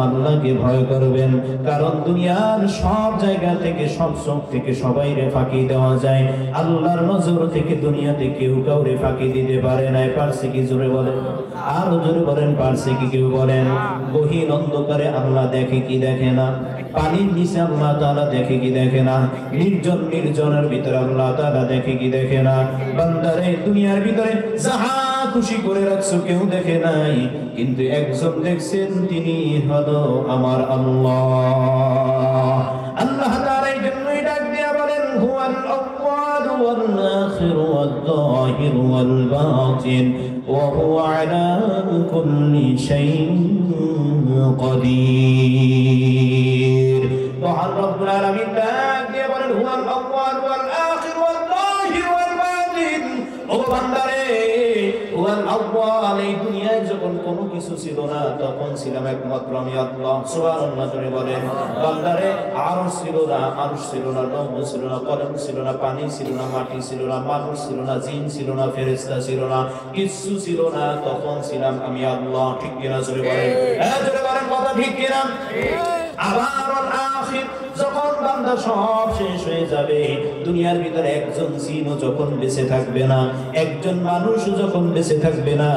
আল্লাহকে ভয় করবেন, কারণ দুনিয়ার সব জায়গা থেকে সব চোখ থেকে সবাইরে ফাঁকি দেওয়া যায়, আল্লাহর নজর থেকে দুনিয়াতে কেউ কাউরে ফাঁকি দিতে পারে না। পারছে কি? জোরে বলেন, আরো জোরে বলেন, পারছে কি? কেউ বলেন। গহীন অন্ধকারে আল্লাহ দেখে কি দেখে না? পানির নিচে আল্লাহ তাআলা দেখে কি দেখে না? নির্জনের ভিতরে আল্লাহ তাআলা দেখে কি দেখে না? বান্দারে দুনিয়ার ভিতরে যাহা খুশি করে রাখছো কেউ দেখে নাই, কিন্তু একজন দেখছেন, তিনি হলো আমার আল্লাহ। আল্লাহ তাআলা এই জন্যই ডাক দিয়া বলেন, হুয়াল আউয়াল ওয়াল আখির ওয়াল যাহির ওয়াল বাতিন ওয়া হুয়া আলা কুল্লি শাইইন কাদির। মহান রব্বুল আলামিন ডাক দিয়া বলেন, হুয়াল আউয়াল ওয়াল আখির ওয়াল যাহির ওয়াল বাতিন। ও বান্দারে, হুয়াল আউয়াল, এই দুনিয়ায় যখন কোনো কিছু ছিল না তখন ছিলাম একমাত্র আমি আল্লাহ। সুবহানাল্লাহ জোরে বলেন। বান্দারে, আরশ ছিল না, আরশ ছিল না, লৌহ ছিল না, কলম ছিল না, পানি ছিল না, মাটি ছিল না, মানুষ ছিল না, জিন ছিল না, ফেরেশতা ছিল না, কিছু ছিল না, তখন ছিলাম আমি আল্লাহ। ঠিক কিনা? জোরে বলেন, হ্যাঁ জোরে বলেন, কথা ঠিক কিনা? আবার আখির, যখন বান্দা সব শেষ হয়ে যাবে, দুনিয়ার ভিতরে একজন জিনও যখন বেঁচে থাকবে না, একজন মানুষ যখন বেঁচে থাকবে না,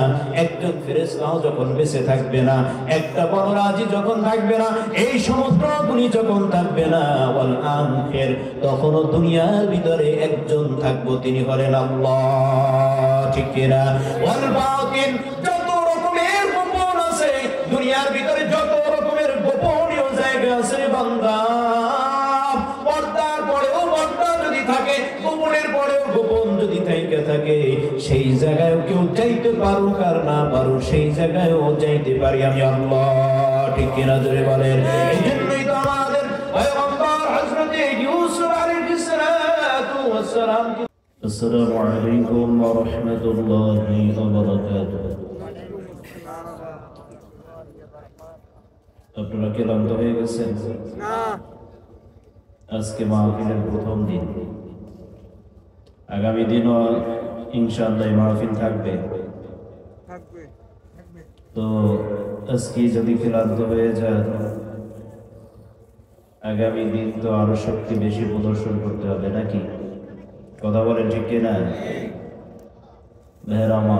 একজন ফেরেশতাও যখন বেঁচে থাকবে না, একটা বনরাজি যখন থাকবে না, এই সমস্ত গুলি যখন থাকবে না, ওয়াল আখির, তখনও দুনিয়ার ভিতরে একজন থাকবো, তিনি হলেন আল্লাহ। ঠিক কিনা? ওয়াল বাতিন, যত রকমের গোপন আছে দুনিয়ার ভিতরে, যত রকমের গোপনীয় জায়গা আছে বান্দা, পর্দার পরেও পর্দা যদি থাকে, গোপনের পরেও গোপন যদি থাকে, সেই জায়গায় কেউ যাইতে পারুক আর না পারুক, সেই জায়গায়ও যাইতে পারি আমি আল্লাহ। ঠিক কিনা? জোরে বলেন। এই জন্যই তো আমাদের পয়গম্বর হযরত ইউসুফ আলাইহিস সালাতু ওয়াস সালাম। আসসালামু আলাইকুম ওয়া রাহমাতুল্লাহি ওয়া বারাকাতুহু। আপনারা ক্লান্ত হয়ে গেছেন? না। আজকে মাহফিলের প্রথম দিন, আগামী দিনও ইনশাআল্লাহ মাহফিল থাকবে। তো আজকে যদি ক্লান্ত হয়ে যায়, আগামী দিন তো আরো শক্তি বেশি প্রদর্শন করতে হবে, নাকি? কথা বলেন, ঠিক কিনা? মেহরামা,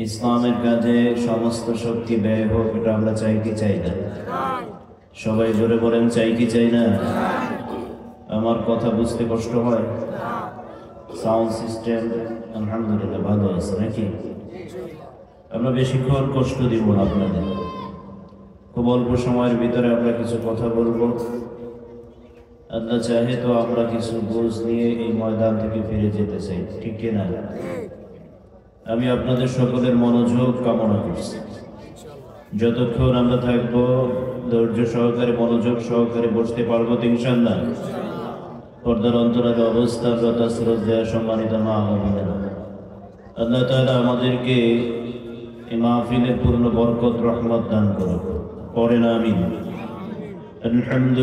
ইসলামের কাজে সমস্ত শক্তি ব্যয় হোক, এটা আমরা চাই কি চাই না? সবাই জোরে বলেন, চাই কি চাই না? আমার কথা বুঝতে কষ্ট হয়? সাউন্ড সিস্টেম আলহামদুলিল্লাহ ভালো আছে, নাকি? আমরা বেশিক্ষণ কষ্ট দিব না আপনাদের, খুব অল্প সময়ের ভিতরে আমরা কিছু কথা বলবো। আল্লাহ চাহে তো আমরা কিছু বুঝ নিয়ে এই ময়দান থেকে ফিরে যেতে চাই, ঠিক কিনা? আমি আপনাদের সকলের মনোযোগ কামনা করছি। যতক্ষণ আমরা থাকবো ধৈর্য সহকারে, মনোযোগ সহকারে বসতে পারবো তো ইনশাআল্লাহ। পর্দার অন্তরালে অবস্থানরত শ্রদ্ধেয় সম্মানিত মা ও বোনেরা, আল্লাহ তাআলা আমাদেরকে এই মাহফিলের পূর্ণ বরকত রহমত দান করুন। পড়েন আমিন। الحمد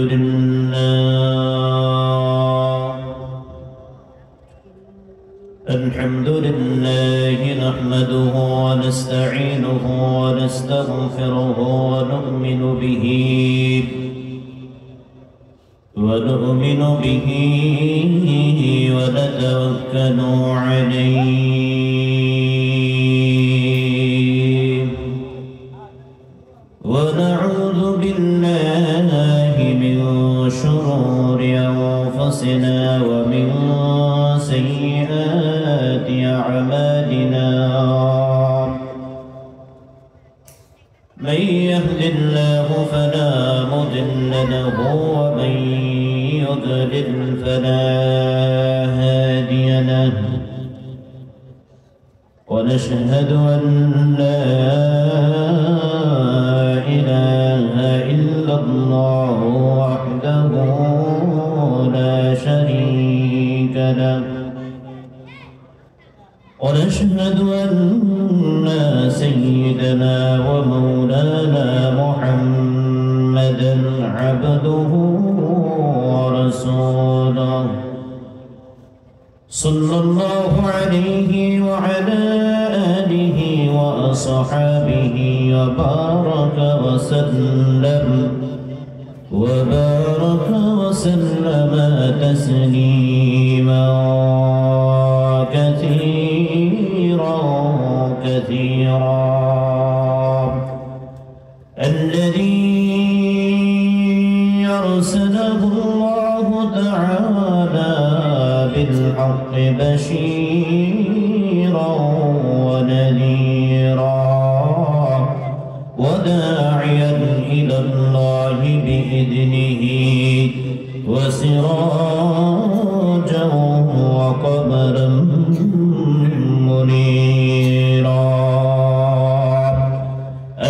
لله نحمده ونستعينه ونستغفره ونؤمن به ونتوكل عليه ونعوذ بالله من شرور أنفسنا ومن سيئات أعمالنا من يهد الله فلا مضل له ومن يضلل فلا هادي له ونشهد أن لا إله إلا الله وحده لا شريك له ونشهد أن سيدنا ومولانا محمدا عبده ورسوله صلى الله عليه وعلى آله وأصحابه وصحبه وبارك وسلم تسليما كثيرا الذي أرسله الله تعالى بالحق بشيرا ونذيرا وداعيا إلى الله بإذنه وسراجا وقمرا منيرا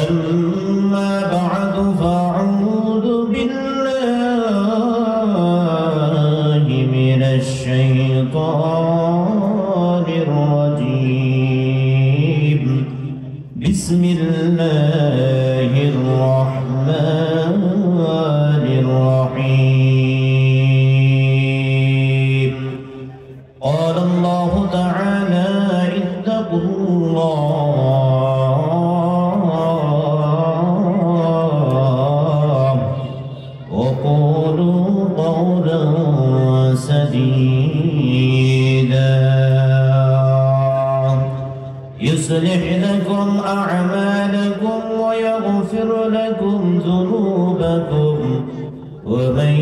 أما بعد فأعوذ بالله من الشيطان الرجيم بسم الله الرحمن الرحيم قال الله تعالى اتقوا الله وقولوا قولا سديدا يصلح لكم أعمالكم ويغفر لكم ذنوبكم ومن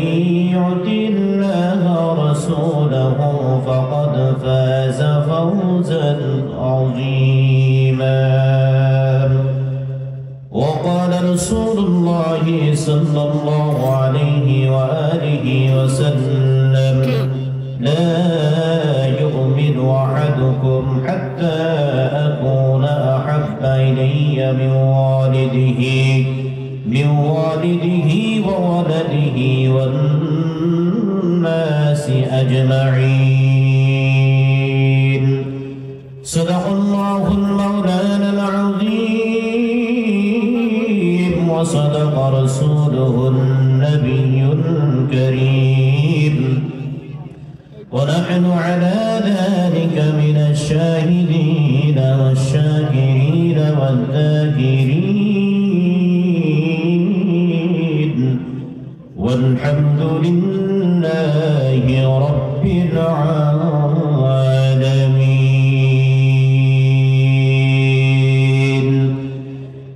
يطع الله ورسوله فقد فاز فوزا عظيما وقال رسول الله صلى الله عليه وآله وسلم لا يؤمن أحدكم حتى أكون أحب إلي من والده وولده والناس أجمعين صدق الله المولانا العظيم وصدق رسوله النبي الكريم ونحن على ذلك من الشاهدين والشاكرين والذاكرين والحمد لله رب العالمين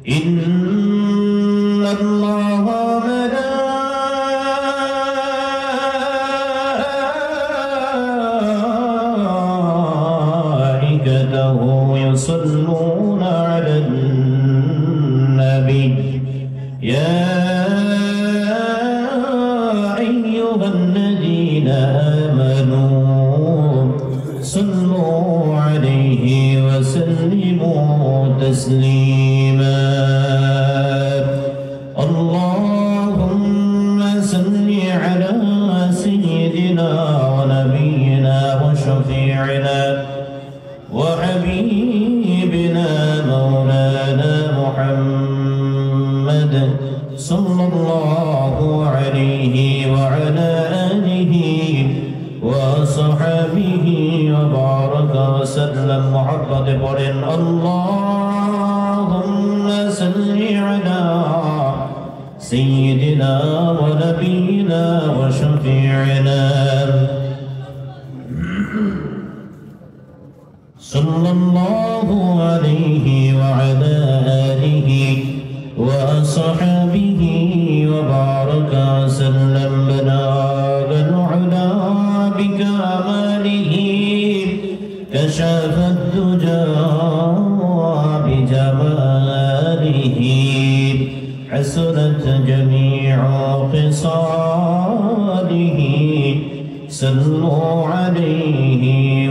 إن الله وملائكته يصلون على النبي يا أيها الذين آمنوا صلوا عليه وسلموا تسليما اللهم صل على سيدنا ونبينا وشفيعنا وحبيبنا مولانا محمد صلى الله عليه وعلى آله وصحبه وبارك وسلم محمد قرن اللهم صل على سيدنا ونبينا وشفيعنا صلى الله عليه وعلى آله وصحبه وبارك وسلم بلاغ العلا بكماله كشف الدجى بجماله حسنت جميع خصاله صلوا عليه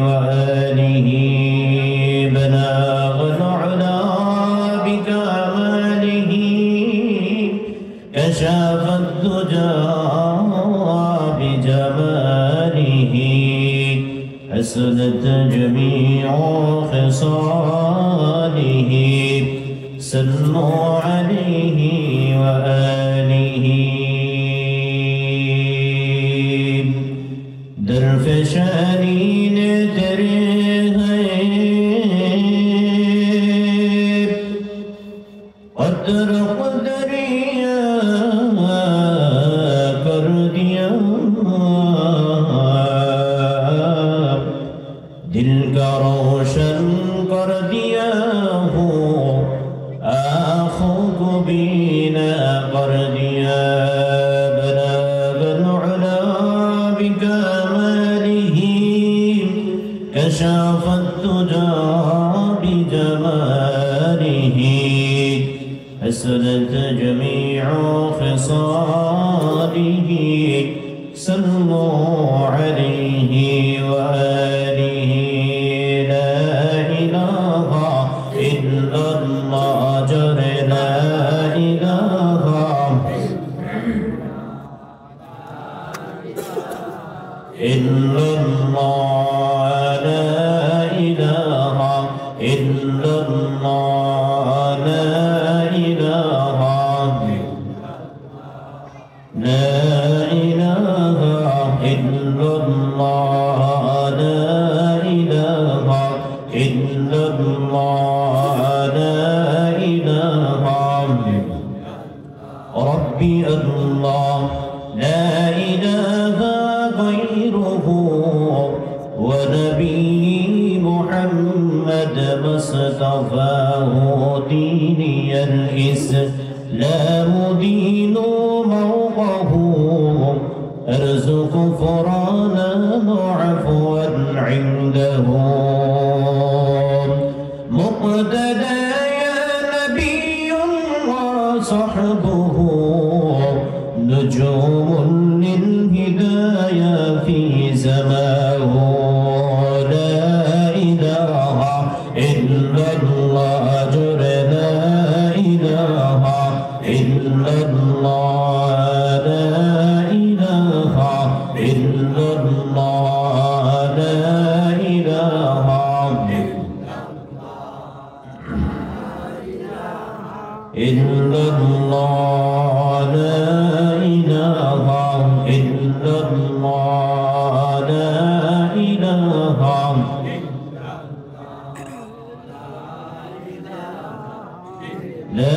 وآله بلاغ العلا بكماله كشف الدجى بجماله حسنت جميع خصاله صلوا عليه وآله درفشانين تريه दरिया कर दिया, दिल का रोशन कर दिया हो, आँखों को बीना कर दिया। बलगल उला बिकमालिही, कशफत तुजा बिजमालिही, हसनत जमीउ खिसालिही, सल्लु अलैहि व आलिहि। ला इलाहा इल्लल्लाह, जरे ला इलाहा इल्लल्लाह, ला इलाहा इल्लल्लाह, ला इलाहा ला इलाहा इल्लल्लाह, ला इलाहा इल्लल्लाह, ला इलाहा रब्बी अल्लाह, ला इलाहा गैरुहु व नबी मुहम्मद मुस्तफाहु, दीनियल इस्लामु दीनु मौक़हु, अर्ज़ुक़ फ़ुरानान अफ़वन इंदहु, मुक़्तदा या नबियुल्लाह सहबुहु, नुजूमुन लिल हिदाया फी ज़माहु। ला इलाहा इल्लल्लाह, जरे ला इलाहा इल्लल्लाह, ला इलाहा इल्लल्लाह, ला इलाहा इल्लल्लाह, ला इलाहा इल्लल्लाह, ला इलाहा ला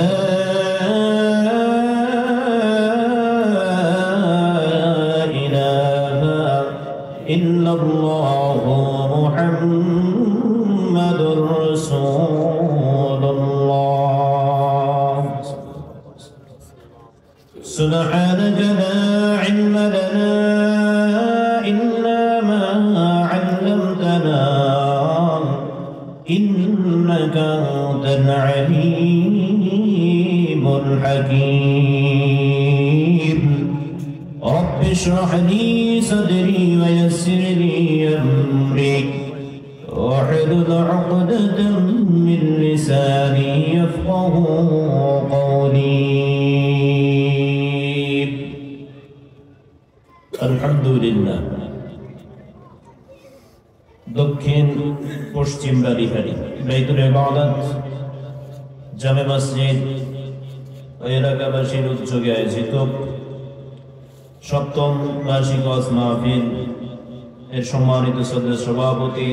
इलाहा इल्लल्लाह मुहम्मदुर रसूलुल्लाह। सुब्हानक ला इल्म लना इल्ला मा अल्लमतना, इन्नका अंतल अलीमुल हकीम। रब्बि इश्रह ली सदरी व यस्सिर ली अमरी, वाहलुल उक़दतम मिन लिसानी यफ़क़हू क़ौली। আলহামদুলিল্লাহ। দক্ষিণ পশ্চিম বাড়িহারি বাইতুল ইবাদত জামে মসজিদ ও এলাকাবাসীর উদ্যোগে আয়োজিত সপ্তম বার্ষিক ওয়াজ মাহফিল এর সম্মানিত সদস্য সভাপতি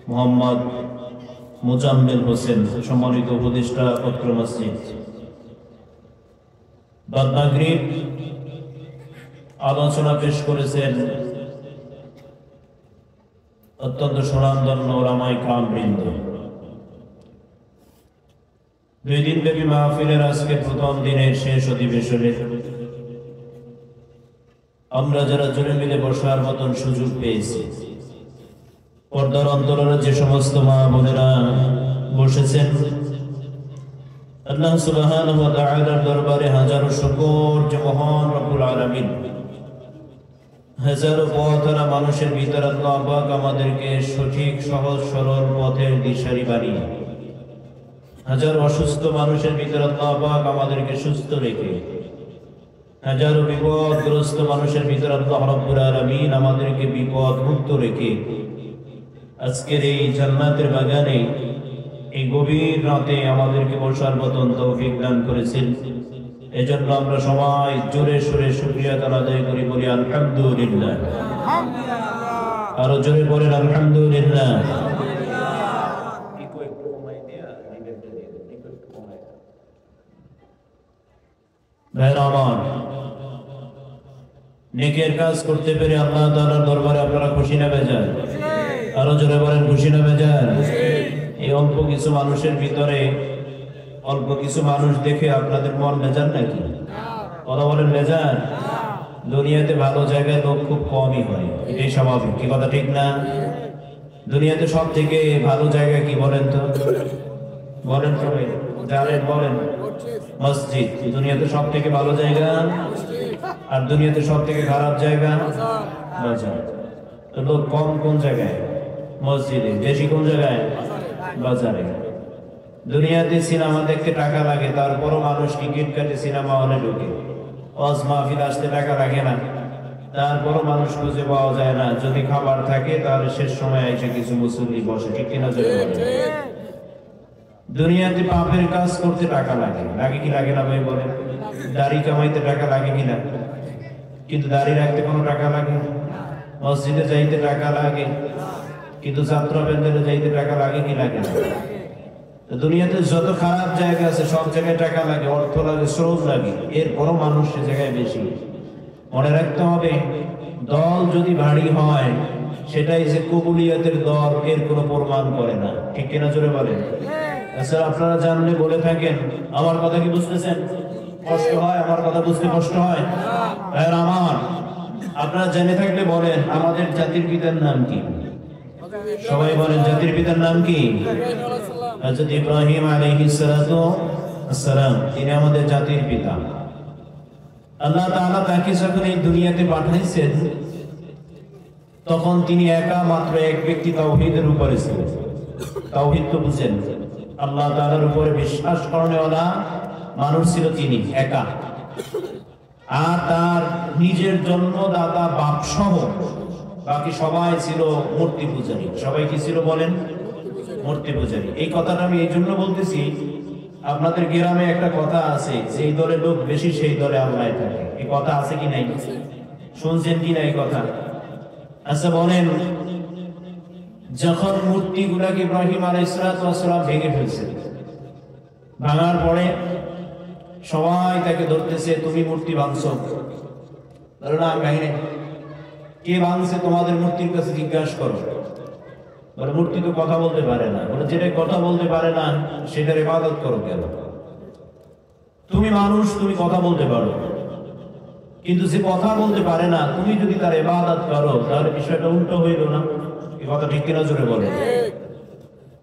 মোহাম্মদ মোজাম্মেল হোসেন, সম্মানিত উপদেষ্টা পত্র মসজিদ, বাদ মাগরিব আলোচনা পেশ করেছেন অত্যন্ত সুনামধন্য ওলামায়ে কেরাম বৃন্দ। 2 দিনব্যাপী মাহফিলের আজকে প্রথম দিনের শেষ অধিবেশনে আমরা যারা জুড়ে মিলে বসার মতন সুযোগ পেয়েছি, পর্দার অন্তরালে যে সমস্ত মা বোনেরা বসেছেন, আল্লাহ সুবহানাহু ওয়া তাআলার দরবারে হাজারো শুকর যে মহান রব্বুল আলামিন হাজারো পথহারা মানুষের ভিতর আল্লাহ পাক আমাদেরকে সঠিক সহজ সরল পথের দিশারি বানিয়ে, হাজারো অসুস্থ মানুষের ভিতর আল্লাহ পাক আমাদেরকে সুস্থ রেখে, হাজারো বিপদগ্রস্ত মানুষের ভিতর আল্লাহ রাব্বুল আলামিন আমাদেরকে বিপদ মুক্ত রেখে আজকের এই জান্নাতের বাগানে এই গভীর রাতে আমাদেরকে বসার মতন তৌফিক দান করেছেন। এজন্য আমরা সবাই জোরে সোরে শুকরিয়া আদায় করি, বলি আলহামদুলিল্লাহ। আরো জোরে বলেন আলহামদুলিল্লাহ। ভাইরা আমার, নেকের কাজ করতে পেরে আল্লাহ তাআলার দরবারে আপনারা খুশি না বেজার? আরো জোরে বলেন, খুশি না বেজার? এই অল্প কিছু মানুষের ভিতরে অল্প কিছু মানুষ দেখে আপনাদের মন বেজার নাকি? কথা বলেন, বেজার? দুনিয়াতে ভালো জায়গায় লোক খুব কমই হয়, এটাই স্বাভাবিক। কি কথা ঠিক না? দুনিয়াতে সব থেকে ভালো জায়গা কি বলেন তো? বলেন সবাই, জানেন? বলেন, মসজিদ। দুনিয়াতে সব থেকে ভালো জায়গা। আর দুনিয়াতে সব থেকে খারাপ জায়গা বাজার। তো লোক কম কোন জায়গায়? মসজিদে। বেশি কোন জায়গায়? বাজারে। দুনিয়াতে সিনেমা দেখতে টাকা লাগে, তারপরও মানুষ টিকিট কাটে সিনেমা হলে ঢুকে। ওয়াজ মাহফিল আসতে টাকা লাগে না, তারপরও মানুষ খুঁজে পাওয়া যায় না। যদি খাবার থাকে তাহলে শেষ সময় এসে কিছু মুসল্লি বসে। ঠিক কিনা? দুনিয়াতে পাপের কাজ করতে টাকা লাগে, লাগে কি লাগে না ভাই বলেন? দাড়ি কামাইতে টাকা লাগে কিনা? কিন্তু দাড়ি রাখতে কোনো টাকা লাগে? মসজিদে যাইতে টাকা লাগে, কিন্তু যাত্রা প্যান্ডেলে যাইতে টাকা লাগে কি লাগে না? দুনিয়াতে যত খারাপ জায়গা আছে সব জায়গায় টাকা লাগে, অর্থ লাগে, শ্রম লাগে, এরপরও মানুষ সে জায়গায় বেশি। মনে রাখতে হবে, দল যদি ভারী হয় সেটাই যে কবুলিয়াতের দল এর কোনো প্রমাণ করে না। ঠিক কিনা? জোরে বলেন। আচ্ছা, আপনারা জানলে বলে থাকেন। আমার কথা কি বুঝতেছেন? কষ্ট হয়? আমার কথা বুঝতে কষ্ট হয়? আর আমার, আপনারা জেনে থাকলে বলেন, আমাদের জাতির পিতার নাম কি? সবাই বলেন, জাতির পিতার নাম কি? হযরত ইব্রাহিম আলাইহিস সালাতু আসসালাম, তিনি আমাদের জাতির পিতা। আল্লাহ তাআলা তাকে যখন এই দুনিয়াতে পাঠাইছেন তখন তিনি একা, মাত্র এক ব্যক্তি তাওহীদের উপরে ছিলেন। তাওহীদ তো বুঝেন, আল্লাহ তাআলার উপরে বিশ্বাস করেওয়ালা মানুষ ছিল তিনি একা। আর তার নিজের জন্মদাতা বাপ সহ বাকি সবাই ছিল মূর্তি পূজারী। সবাই কি ছিল বলেন? মূর্তি পূজারী। এই কথাটা আমি এই জন্য বলতেছি, আপনাদের গ্রামে একটা কথা আছে, যেই দলে লোক বেশি সেই দলে আল্লাহ থাকে। এই কথা আছে কি নাই? শুনছেন কি না এই কথা? আচ্ছা বলেন, যখন মূর্তিগুলাকে ইব্রাহিম আলাইহিস সালাম ভেঙে ফেলছে, ভাঙার পরে সবাই তাকে ধরতেছে, তুমি মূর্তি ভাঙছো। বলে না, আমি ভাঙি নাই। কে ভাঙছে? তোমাদের মূর্তির কাছে জিজ্ঞাসা করো। বলে মূর্তি তো কথা বলতে পারে না। বলে যেটা কথা বলতে পারে না সেটার ইবাদত করো কেন? তুমি মানুষ, তুমি কথা বলতে পারো, কিন্তু যে কথা বলতে পারে না তুমি যদি তার ইবাদত করো তাহলে বিষয়টা উল্টো হইল না? এই কথা ঠিক কিনা? জোরে বলে।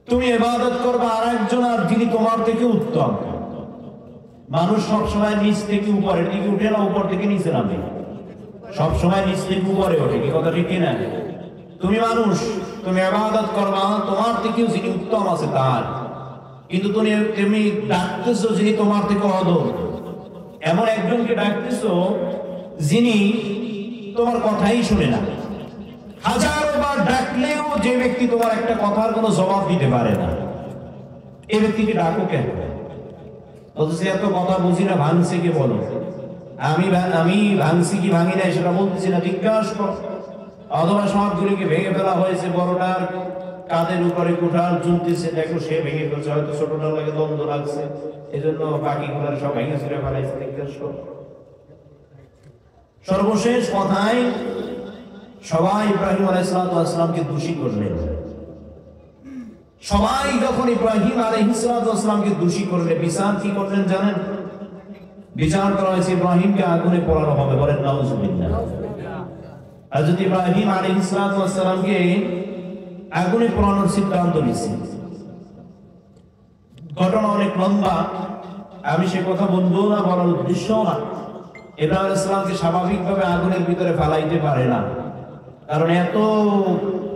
তুমি ইবাদত করবা আরেকজন, আর যিনি তোমার থেকে উত্তম। মানুষ সবসময় নিচ থেকে উপরের দিকে উঠে না, উপর থেকে নিচে নামে। সবসময় নিচ থেকে উপরে ওঠে। কি কথা ঠিক কিনা? তুমি মানুষ, তুমি ইবাদত করবা তোমার থেকেও যিনি উত্তম আছে তার, কিন্তু তুমি ডাকতেছো যিনি তোমার থেকে অধম। এমন একজনকে ডাকতেছো যিনি তোমার কথাই শুনে না। হাজারো বার ডাকলেও যে ব্যক্তি তোমার একটা কথার কোনো জবাব দিতে পারে না, এই ব্যক্তিকে ডাকো কেন? অথচ এত কথা বুঝি না, ভাঙছে কে বলো? আমি ভাঙছি কি ভাঙি নাই সেটা বলতেছি না, জিজ্ঞাসা কর। অথবা সবগুলিকে ভেঙে ফেলা হয়েছে, বড়টার কাঁধের উপরে কুঠার ঝুলতেছে, দেখো সে ভেঙে ফেলছে, হয়তো ছোটটার লাগে দ্বন্দ্ব লাগছে, এই জন্য বাকিগুলার সব ভেঙে ছিঁড়ে ফেলাইছে। জিজ্ঞাসা কর। সর্বশেষ কথায় সবাই ইব্রাহিম আলাইহিস সালামকে দোষী করলেন। সবাই যখন ইব্রাহিম আলাইহিস সালামকে দোষী করলে, বিচার কি করলেন জানেন? বিচার করা হয়েছে ইব্রাহিমকে আগুনে পোড়ানো হবে। বলেন নাউজুবিল্লাহ। হযরত ইব্রাহিম আলাইহিস সালামকে আগুনে পোড়ানোর সিদ্ধান্ত নিয়েছে। ঘটনা অনেক লম্বা, আমি সে কথা বলবো না, বলার উদ্দেশ্য না। ইব্রাহিম আলাইহিস সালামকে স্বাভাবিকভাবে আগুনের ভিতরে ফেলাইতে পারে না, কারণ এত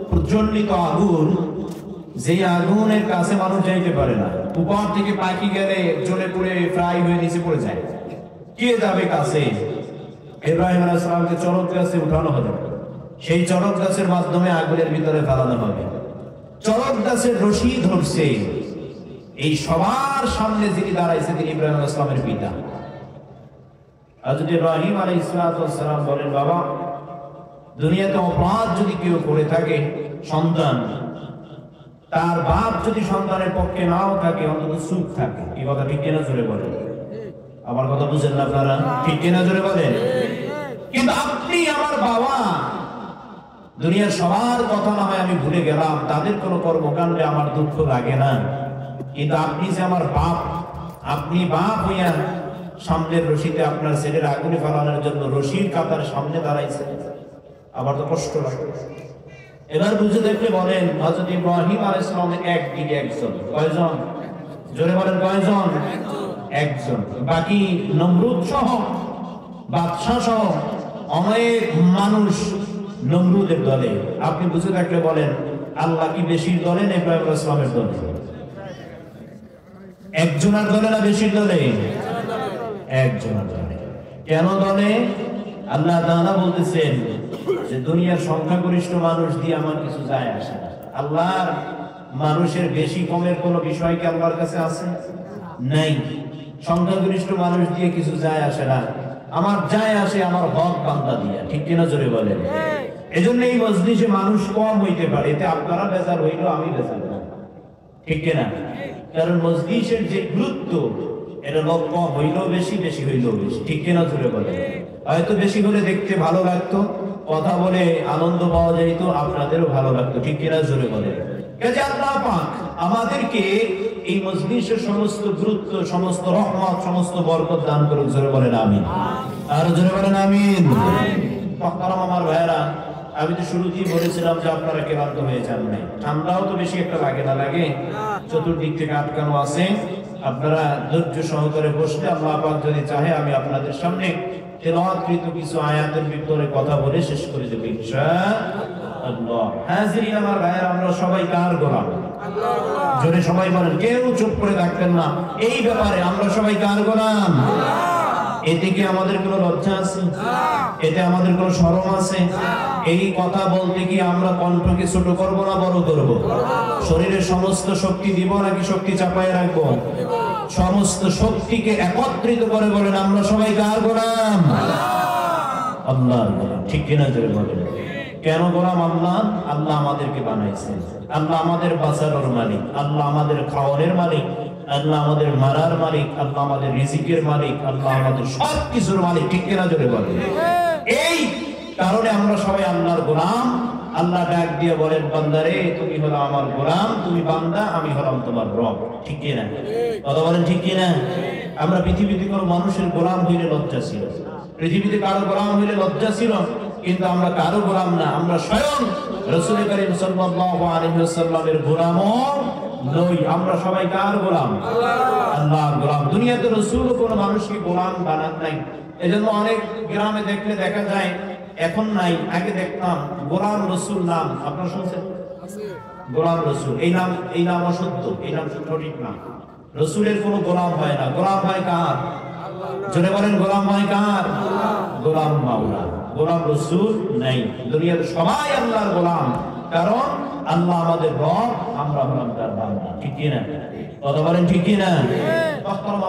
প্রজ্বলিত আগুন, যে আগুনের কাছে মানুষ যাইতে পারে না। উপর থেকে পাখি গেলে জ্বলে পুড়ে ফ্রাই হয়ে নিচে পড়ে যায়, কে যাবে কাছে? ইব্রাহিম আলাইহিস সালামকে চড়ক গাছে উঠানো হবে, সেই চড়ক গাছের মাধ্যমে আগুনের ভিতরে ফেলানো হবে। চড়ক গাছের রশি ধরছে, এই সবার সামনে যিনি দাঁড়াইছে তিনি ইব্রাহিম আলাইহিস সালামের পিতা। হযরত ইব্রাহিম আলাইহিস সালাম বলেন, বাবা, দুনিয়াতে অপরাধ যদি কেউ করে থাকে, সন্তান, তার বাপ যদি সন্তানের পক্ষে নাও থাকে, অন্তত সুখ থাকে। এই কথা ঠিক কিনা? জোরে বলেন। আমার কথা বুঝেন না আপনারা? ঠিক কিনা জোরে বলেন। কিন্তু আপনি আমার বাবা, দুনিয়ার সবার কথা না হয় আমি ভুলে গেলাম, তাদের কোনো কর্মকাণ্ডে আমার দুঃখ লাগে না, কিন্তু আপনি যে আমার বাপ, আপনি বাপ হইয়া সামনের রশিতে আপনার ছেলের আগুনে ফেলানোর জন্য রশির কাতার সামনে দাঁড়াইছে, আমার তো কষ্ট লাগে। এবার বুঝে দেখলে বলেন, হযরত ইব্রাহিম আলাইহিস সালামের একদিকে একজন, কয়জন? জোরে বলেন কয়জন? একজন। বাকি নমরুদ সহ, বাদশাহ সহ অনেক মানুষ নমরুদের দলে। আপনি বুঝে থাকলে বলেন, আল্লাহ কি বেশির দলে না ইব্রাহিম আলাইহিস সালামের দলে? একজনের দলে না বেশির দলে? একজনের দলে। কেন দলে? আল্লাহ তাআলা বলতেছেন যে দুনিয়ার সংখ্যাগরিষ্ঠ মানুষ দিয়ে আমার কিছু যায় আসে না। আল্লাহর মানুষের বেশি কমের কোনো বিষয় কি আল্লাহর কাছে আছে? নাই। সংখ্যাগরিষ্ঠ মানুষ দিয়ে কিছু যায় আসে না, আমার যায় আসে আমার হক বান্দা দিয়া। ঠিক কিনা জোরে বলেন? এজন্য এই মজলিসে মানুষ কম হইতে পারে, এতে আপনারা বেজার হইলো, আমি বেজার না। ঠিক কিনা? কারণ মজলিসের যে গুরুত্ব, এটা লোক কম হইলেও বেশি, বেশি হইলেও বেশি। ঠিক কিনা জোরে বলেন? হয়তো বেশি হলে দেখতে ভালো লাগতো, কথা বলে আনন্দ পাওয়া যাইতো, আপনাদেরও ভালো লাগতো। ঠিক কিনা জোরে বলেন? কাজে আল্লাহ পাক আমাদেরকে এই মজলিসের সমস্ত গুরুত্ব, সমস্ত রহমত, সমস্ত বরকত দান করুক। জোরে বলেন আমিন। আর জোরে বলেন আমিন। আমার ভাইরা, আমি তো শুরুতেই বলেছিলাম যে আপনারা ক্লান্ত হয়ে যান নাই। ঠান্ডাও তো বেশি একটা লাগে না, লাগে? চতুর্দিক থেকে আটকানো আছে, আপনারা ধৈর্য সহকারে বসলে আল্লাহ পাক যদি চাহে আমি আপনাদের সামনে তেলাওয়াতকৃত কিছু আয়াতের ভিতরে কথা বলে শেষ করে দেব ইনশাআল্লাহ। হাজিরিন আমার ভাইরা, আমরা সবাই কার গোলাম? আল্লাহ। জোরে সবাই বলেন, কেউ চুপ করে থাকবেন না এই ব্যাপারে। আমরা সবাই কার গোলাম? এতে কি আমাদের কোনো লজ্জা আছে? এতে আমাদের কোনো শরম আছে? এই কথা বলতে কি আমরা কণ্ঠকে ছোট করব না বড় করব? শরীরের সমস্ত শক্তি দিব নাকি শক্তি চাপায় রাখবো? সমস্ত শক্তিকে একত্রিত করে বলেন, আমরা সবাই কার গোলাম? আল্লাহর গোলাম। ঠিক কিনা জোরে বলেন? কেন গোলাম আল্লাহ? আল্লাহ আমাদেরকে বানাইছেন, আল্লাহ আমাদের বাঁচানোর মালিক, আল্লাহ আমাদের খাওয়ানোর মালিক, আল্লাহ আমাদের মারার মালিক, আল্লাহ আমাদের রিজিকের মালিক, আল্লাহ আমাদের সব কিছুর মালিক। ঠিক কিনা জোরে বলেন? এই কারণে আমরা সবাই আল্লাহর গোলাম। আল্লাহ ডাক দিয়ে বলেন, বান্দারে তুমি হলো আমার গোলাম, তুমি বান্দা, আমি হলাম তোমার রব। ঠিক কিনা? কথা বলেন ঠিক কিনা? আমরা পৃথিবীতে কোনো মানুষের গোলাম হইলে লজ্জা ছিল, পৃথিবীতে কারো গোলাম হইলে লজ্জা ছিল, কিন্তু আমরা কারো গোলাম না। আমরা স্বয়ং রাসূল করিম সাল্লাল্লাহু আলাইহি ওয়াসাল্লামের গোলামও নই। আমরা সবাই কার গোলাম? আল্লাহর গোলাম। দুনিয়াতে রাসূল কোন মানুষকে গোলাম বানান নাই। এজন্য অনেক গ্রামে দেখলে দেখা যায়, এখন নাই, আগে দেখতাম গোলাম রসুল নাম। আপনারা শুনছেন? গোলাম রসুল এই নাম অসত্য, এই নাম সঠিক না। রসুলের কোনো গোলাম হয় না, গোলাম হয় কার? জোরে বলেন, গোলাম হয় কার? গোলাম মাওলা। গোলাম রসুল নাই। দুনিয়ার সবাই আল্লাহর গোলাম, কারণ আল্লাহ আমাদের রব, আমরা হলাম তার বান্দা। ঠিক কিনা? কথা বলেন ঠিক কিনা?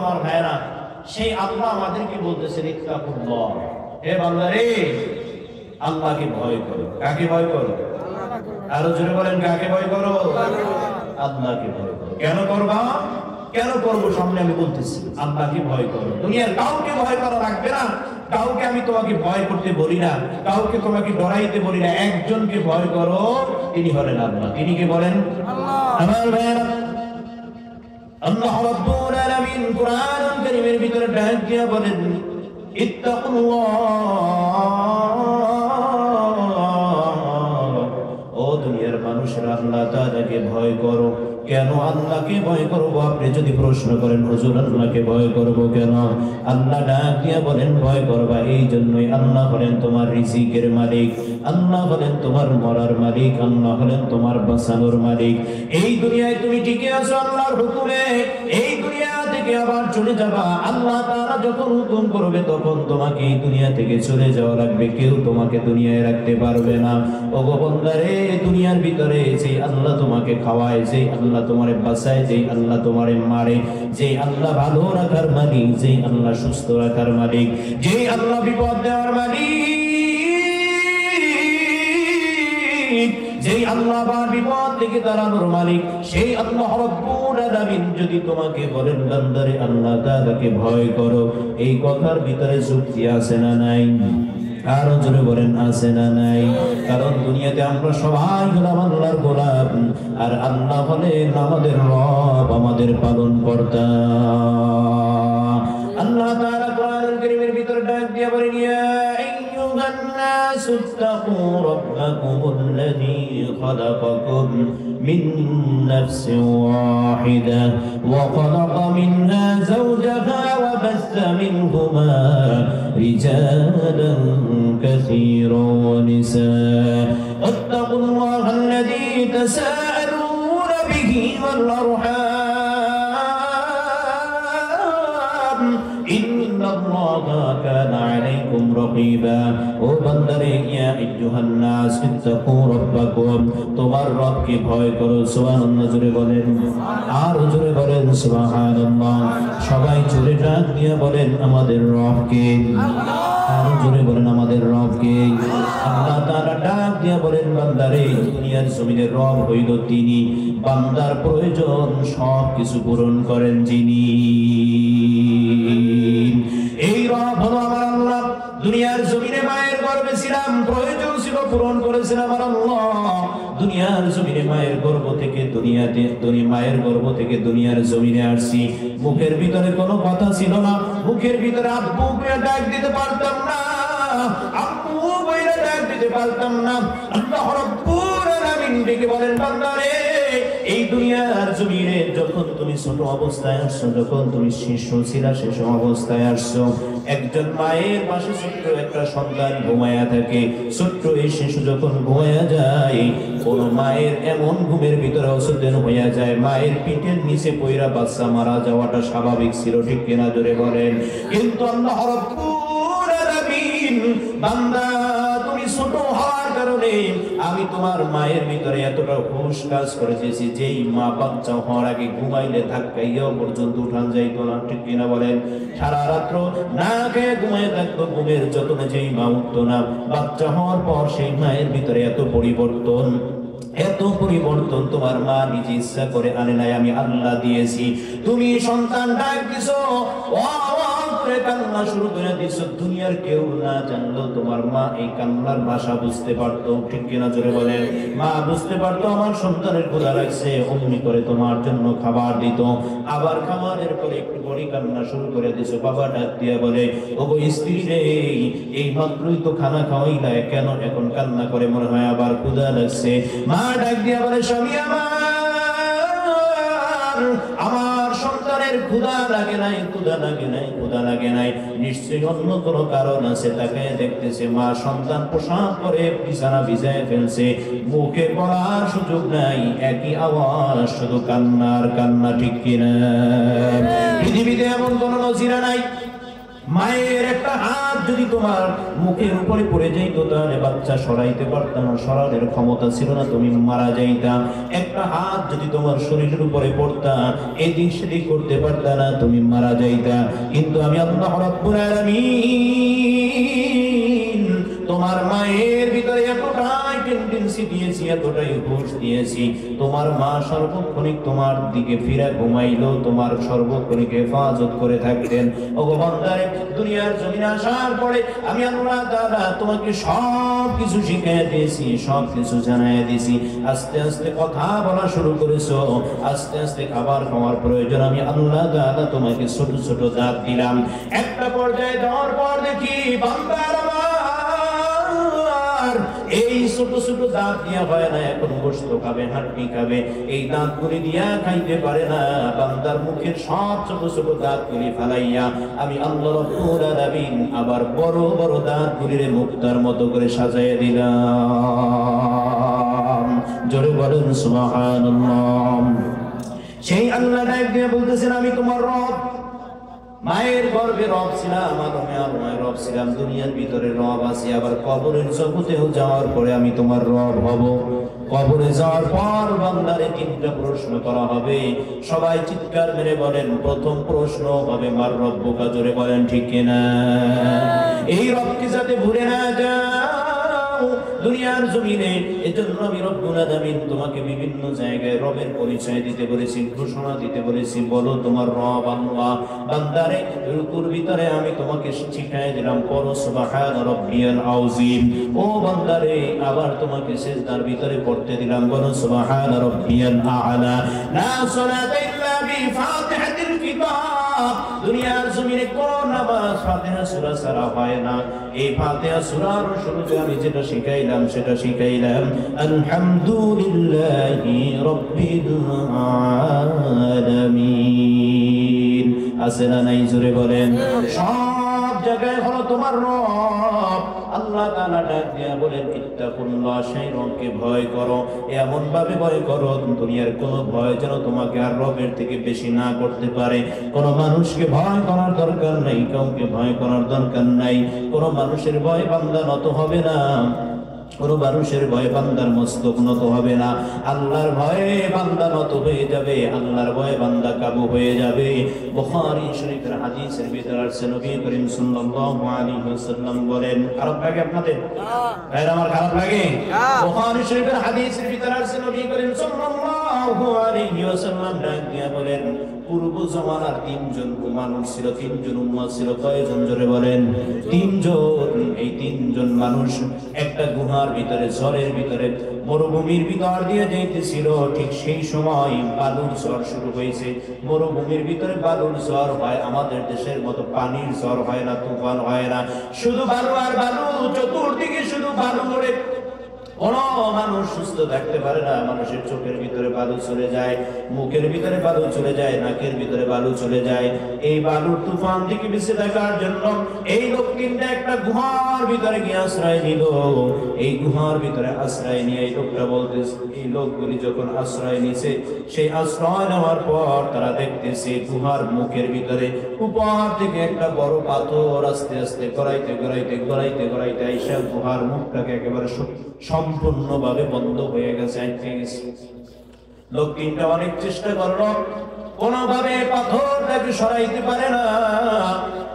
আমার ভাইরা, সেই আল্লাহ আমাদেরকে বলতেছেন, ইত্তাকুল্লাহ, হে বান্দা রে, আল্লাহকে ভয় করো। কাকে ভয় করো? আরো জোরে বলেন, কাকে ভয় করো? আল্লাহকে ভয় করো। কেন করবা? কেন করবো? সামনে আমি বলতেছি, আল্লাহকে ভয় করো। দুনিয়ার কাউকে ভয় করা লাগবে না, কাউকে আমি তোমাকে ভয় করতে বলি না, কাউকে তোমাকে ডরাইতে বলি না। একজনকে ভয় করো, তিনি হলেন আল্লাহ। তিনি কে বলেন? আমার ভাইরা, আল্লাহ রাব্বুল আলামিন কুরআন কারীমের ভিতরে ডাক দিয়ে বলেন, ইত্তাকুল্লাহ, ও দুনিয়ার মানুষেরা, আল্লাহ তাআলাকে ভয় করো। কেন আল্লাহকে ভয় করবো? আপনি যদি প্রশ্ন করেন, হুজুর আল্লাহকে ভয় করবো কেন? আল্লাহ ডাক দিয়ে বলেন, ভয় করবা এই জন্যই, আল্লাহ হলেন তোমার রিজিকের মালিক, আল্লাহ হলেন তোমার মরার মালিক, আল্লাহ হলেন তোমার বাঁচানোর মালিক। এই দুনিয়ায় তুমি টিকে আছো আল্লাহর হুকুমে, এই দুনিয়া থেকে আবার চলে যাবা। আল্লাহ তাআলা যখন হুকুম করবে তখন তোমাকে এই দুনিয়া থেকে চলে যাওয়া লাগবে, কেউ তোমাকে দুনিয়ায় রাখতে পারবে না। ওগো বান্দারে, দুনিয়ার ভিতরে যে আল্লাহ তোমাকে খাওয়ায়, যে আল্লাহ তোমারে বাঁচায়, যে আল্লাহ তোমারে মারে, যে আল্লাহ ভালো রাখার মালিক, যে আল্লাহ সুস্থ রাখার মালিক, যে আল্লাহ বিপদ দেওয়ার মালিক, যেই আল্লাহ আবার বিপদ থেকে তাড়ানোর মালিক, সেই আল্লাহ রাব্বুল আলামিন যদি তোমাকে বলেন বান্দারে আল্লাহ তাআলাকে ভয় করো, এই কথার ভিতরে যুক্তি আছে না নাই? আরো জোরে বলেন আছে না নাই? কারণ দুনিয়াতে আমরা সবাই হলাম আল্লাহর গোলাম, আর আল্লাহ হলেন আমাদের রব, আমাদের পালন কর্তা। আল্লাহ তাআলা কোরআনুল কারীমের ভিতরে ডাক দিয়ে বলেন, ইয়া আইয়ুহান নাসু ইত্তাকু রাব্বাকুমুল্লাযী খালাকাকুম মিন নাফসিন ওয়াহিদা ওয়া খালাকা মিনহা যাওজাহা ওয়া বাসসা মিনহুমা রিজালান কাসীরান ওয়া নিসাআ ওয়াত্তাকুল্লাহাল্লাযী তাসাআলুনা বিহি ওয়াল আরহাম ইন্নাল্লাহা কানা আলাইকুম রাকীবা। ও বান্দারে, ইয়া আইয়ুহান নাস ইত্তাকু রাব্বাকুম, তোমার রবকে ভয় করো। সুবহানাল্লাহ জোরে বলেন, আর জোরে বলেন সুবহানাল্লাহ। সবাই জোরে ডাক দিয়ে বলেন আমাদের রবকে, আর জোরে বলেন আমাদের রবকে। আল্লাহ তাআলা ডাক দিয়ে বলেন, বান্দারে দুনিয়ার জমিনের রব হইল তিনি, বান্দার প্রয়োজন সব কিছু পূরণ করেন যিনি। এই রব হলো আমার আল্লাহ। দুনিয়ার জমিনে মায়ের গর্ভে ছিলাম, প্রয়োজন ছিল পূরণ করেছেন আমার আল্লাহ। দুনিয়ার জমিনে মায়ের গর্ভ থেকে মায়ের গর্ভ থেকে দুনিয়ার জমিনে আসছি। মুখের ভিতরে কোনো কথা ছিল না, মুখের ভিতরে আব্বু বলে ডাক দিতে পারতাম না, আব্বু বলে ডাক দিতে পারতাম না। আল্লাহ রাব্বুল আলামিন ডেকে বলেন, বান্দারে এই দুনিয়ার জমিনে যখন তুমি ছোট অবস্থায় আসছো, যখন তুমি শিশু ছিলা শিশু অবস্থায় আসছো, একজন মায়ের পাশে ছোট্ট একটা সন্তান ঘুমায়া থাকে। ছোট্ট এই শিশু যখন ঘুমায়া যায়, কোন মায়ের এমন ঘুমের ভিতরে অচেতন হইয়া যায়, মায়ের পিঠের নিচে পইরা বাচ্চা মারা যাওয়াটা স্বাভাবিক ছিল, ঠিক কিনা জোরে বলেন? কিন্তু আল্লাহ রাব্বুল আলামিন, বান্দা তুমি ছোট হওয়ার কারণে আমি তোমার মায়ের ভিতরে এতটা হুঁশ কাজ করে দিয়েছি, যেই মা বাচ্চা হওয়ার আগে ঘুমাইলে ধাক্কাইয়াও পর্যন্ত উঠান যাইতো না, ঠিক কিনা বলেন? সারা রাত্র না খেয়ে ঘুমায় থাকতো, ঘুমের যতনে যেই মা উঠতো না, বাচ্চা হওয়ার পর সেই মায়ের ভিতরে এত পরিবর্তন তোমার মা নিজে ইচ্ছা করে আনে নাই, আমি আল্লাহ দিয়েছি। তুমি সন্তান ডাক দিছো, কান্না শুরু করে দিছো, দুনিয়ার কেউ না জানলো তোমার মা এই কান্নার ভাষা বুঝতে পারতো, ঠিক কিনা জোরে বলেন? মা বুঝতে পারতো আমার সন্তানের ক্ষুধা লাগছে, অমনি করে তোমার জন্য খাবার দিত। আবার খাবারের পরে একটু বড়ি কান্না শুরু করে দিছো, বাবা ডাক দিয়ে বলে, ওগো স্ত্রী রে, এই মাত্রই তো খানা খাওয়াইলা, কেন এখন কান্না করে? মনে হয় আবার ক্ষুধা লাগছে। মা ডাক দিয়ে বলে, স্বামী আমার সন্তানের ক্ষুধা লাগে নাই, ক্ষুধা লাগে নাই, ক্ষুধা লাগে নাই, নিশ্চয়ই অন্য কোনো কারণ আছে। তাকে দেখতেছে মা সন্তান পোশাক করে বিছানা ভিজায় ফেলছে, মুখে বলার সুযোগ নাই, একই আওয়াজ, শুধু কান্নার কান্না, ঠিক কিনা? পৃথিবীতে এমন কোনো নজিরা নাই, মায়ের একটা হাত যদি তোমার মুখের উপরে পড়ে যাইতো তাহলে বাচ্চা সরাইতে পারত না, সরানোর ক্ষমতা ছিল না, তুমি মারা যাইতা। একটা হাত যদি তোমার শরীরের উপরে পড়তা, এদিক সেদিক করতে পারত না, তুমি মারা যাইতা। কিন্তু আমি আল্লাহ রাব্বুল আলামিন তোমার মায়ের ভিতরে এতটাই টেন্ডেন্সি দিয়েছি, এতটাই হুঁশ দিয়েছি, তোমার মা সর্বক্ষণিক তোমার দিকে ফিরে ঘুমাইলো, তোমার সর্বক্ষণিক হেফাজত করে থাকতেন। ওগো বান্দারে, দুনিয়ার জমিনে আসার পরে আমি আল্লাহ তাআলা তোমাকে সব কিছু শিখিয়ে দিয়েছি, সব কিছু জানাইয়া দিয়েছি। আস্তে আস্তে কথা বলা শুরু করেছো, আস্তে আস্তে খাবার খাওয়ার প্রয়োজন, আমি আল্লাহ তাআলা তোমাকে ছোট ছোট দাঁত দিলাম। একটা পর্যায়ে যাওয়ার পর দেখি বান্দার এই ছোট ছোট দাঁত দিয়া হয় না, এখন গোশত খাবে, হাড্ডি খাবে, এই দাঁতগুলি দিয়া খাইতে পারে না। বান্দার মুখের সব ছোট ছোট দাঁতগুলি ফালাইয়া আমি আল্লাহ রাব্বুল আলামিন আবার বড় বড় দাঁতগুলিরে মুক্তার মতো করে সাজাইয়া দিলাম। জোরে বলেন সুবহানাল্লাহ। সেই আল্লাহ ডাক দিয়ে বলতেছেন, আমি তোমার রব। মায়ের গর্ভে রব ছিলাম, মায়ের রব ছিলাম, দুনিয়ার ভিতরে রব আছে, আবার কবরের জগতেও যাওয়ার পরে আমি তোমার রব হব। কবরে যাওয়ার পর বান্দারে তিনটা প্রশ্ন করা হবে, সবাই চিৎকার মেরে বলেন, প্রথম প্রশ্ন হবে মার রব্বুকা, জোরে বলেন ঠিক কিনা? এই রবকে যাতে ভুলে না যাও, দুনিয়ার জমিনে। এজন্য আমি রব্বুল আলামিন তোমাকে বিভিন্ন জায়গায় রবের পরিচয় দিতে বলেছি, ঘোষণা দিতে বলেছি, বলো তোমার রব আল্লাহ। বান্দারে রুকুর ভিতরে আমি তোমাকে শিখাই দিলাম, পড়ো সুবহান রাব্বিয়াল আযীম। ও বান্দারে আবার তোমাকে সিজদার ভিতরে পড়তে দিলাম, বলো সুবহান রাব্বিয়াল আ'লা। লা সালাতা ইল্লা বিফাতিহাতিল কিতাব। দুনিয়ার জমিনে কোন নামাজ ফাতিহা সূরা ছাড়া হয় না। এই ফাতিহা সূরার শুরুতে আমি যেটা শিখাইলাম সেটা শিখাইলাম, আলহামদুলিল্লাহি রাব্বিল আলামিন। আছে না নাই? জোরে বলেন। সব জায়গায় হলো তোমার রব। আল্লাহ তাআলা ডাক দিয়া বলেন, ইত্তাকুল্লাহ, সেই রবকে ভয় করো। এমন ভাবে ভয় করো দুনিয়ার কোন ভয় যেন তোমাকে আর রবের থেকে বেশি না করতে পারে। কোন মানুষকে ভয় করার দরকার নাই, কাউকে ভয় করার দরকার নাই। কোন মানুষের ভয় বান্দা নত হবে না, কোন মানুষের ভয়ে বান্দার মস্তক নত হবে না। আল্লাহর ভয়ে বান্দা নত হয়ে যাবে, আল্লাহর ভয়ে বান্দা কাবু হয়ে যাবে। বুখারী শরীফের হাদিসের ভিতরে আছে, নবী করিম সাল্লাল্লাহু আলাইহি ওয়াসাল্লাম বলেন, খারাপ লাগে আপনাদের? ভাই আমার খারাপ লাগে? বুখারী শরীফের হাদিসের ভিতরে আছে, নবী করিম সাল্লাল্লাহু আলাইহি ওয়াসাল্লাম ডাক দিয়া বলেন, পূর্ব জামানার তিনজন মানুষ ছিল, তিনজন উম্মত ছিল। কয়জন? জোরে বলেন। তিনজন। এই তিনজন মানুষ একটা গুহার ভিতরে, ঝড়ের ভিতরে, মরুভূমির ভিতর দিয়ে যাইতেছিল। ঠিক সেই সময় বালুর ঝড় শুরু হয়েছে। মরুভূমির ভিতরে বালুর ঝড় হয়, আমাদের দেশের মতো পানির ঝড় হয় না, তুফান হয় না, শুধু বালু আর বালু, চতুর্দিকে শুধু বালু ওড়ে। কোন মানুষ সুস্থ থাকতে পারে না। মানুষের চোখের ভিতরে বালু চলে যায়, মুখের ভিতরে বালু চলে যায়, নাকের ভিতরে বালু চলে যায়। এই বালুর তুফান থেকে বেঁচে থাকার জন্য এই লোক তিনটা একটা গুহার ভিতরে গিয়ে আশ্রয় নিল। এই গুহার ভিতরে আশ্রয় নিয়ে এই লোকটা বলতেছে, এই লোকগুলি যখন আশ্রয় নিছে, সেই আশ্রয় নেওয়ার পর তারা দেখতেছে গুহার মুখের ভিতরে উপর থেকে একটা বড় পাথর আস্তে আস্তে গড়াইতে গড়াইতে গড়াইতে গড়াইতে আইসা গুহার মুখটাকে একেবারে সম্পূর্ণভাবে বন্ধ হয়ে গেছে, আটকে গেছে। লোক তিনটা অনেক চেষ্টা করলো, কোনোভাবে পাথরটাকে সরাইতে পারে না,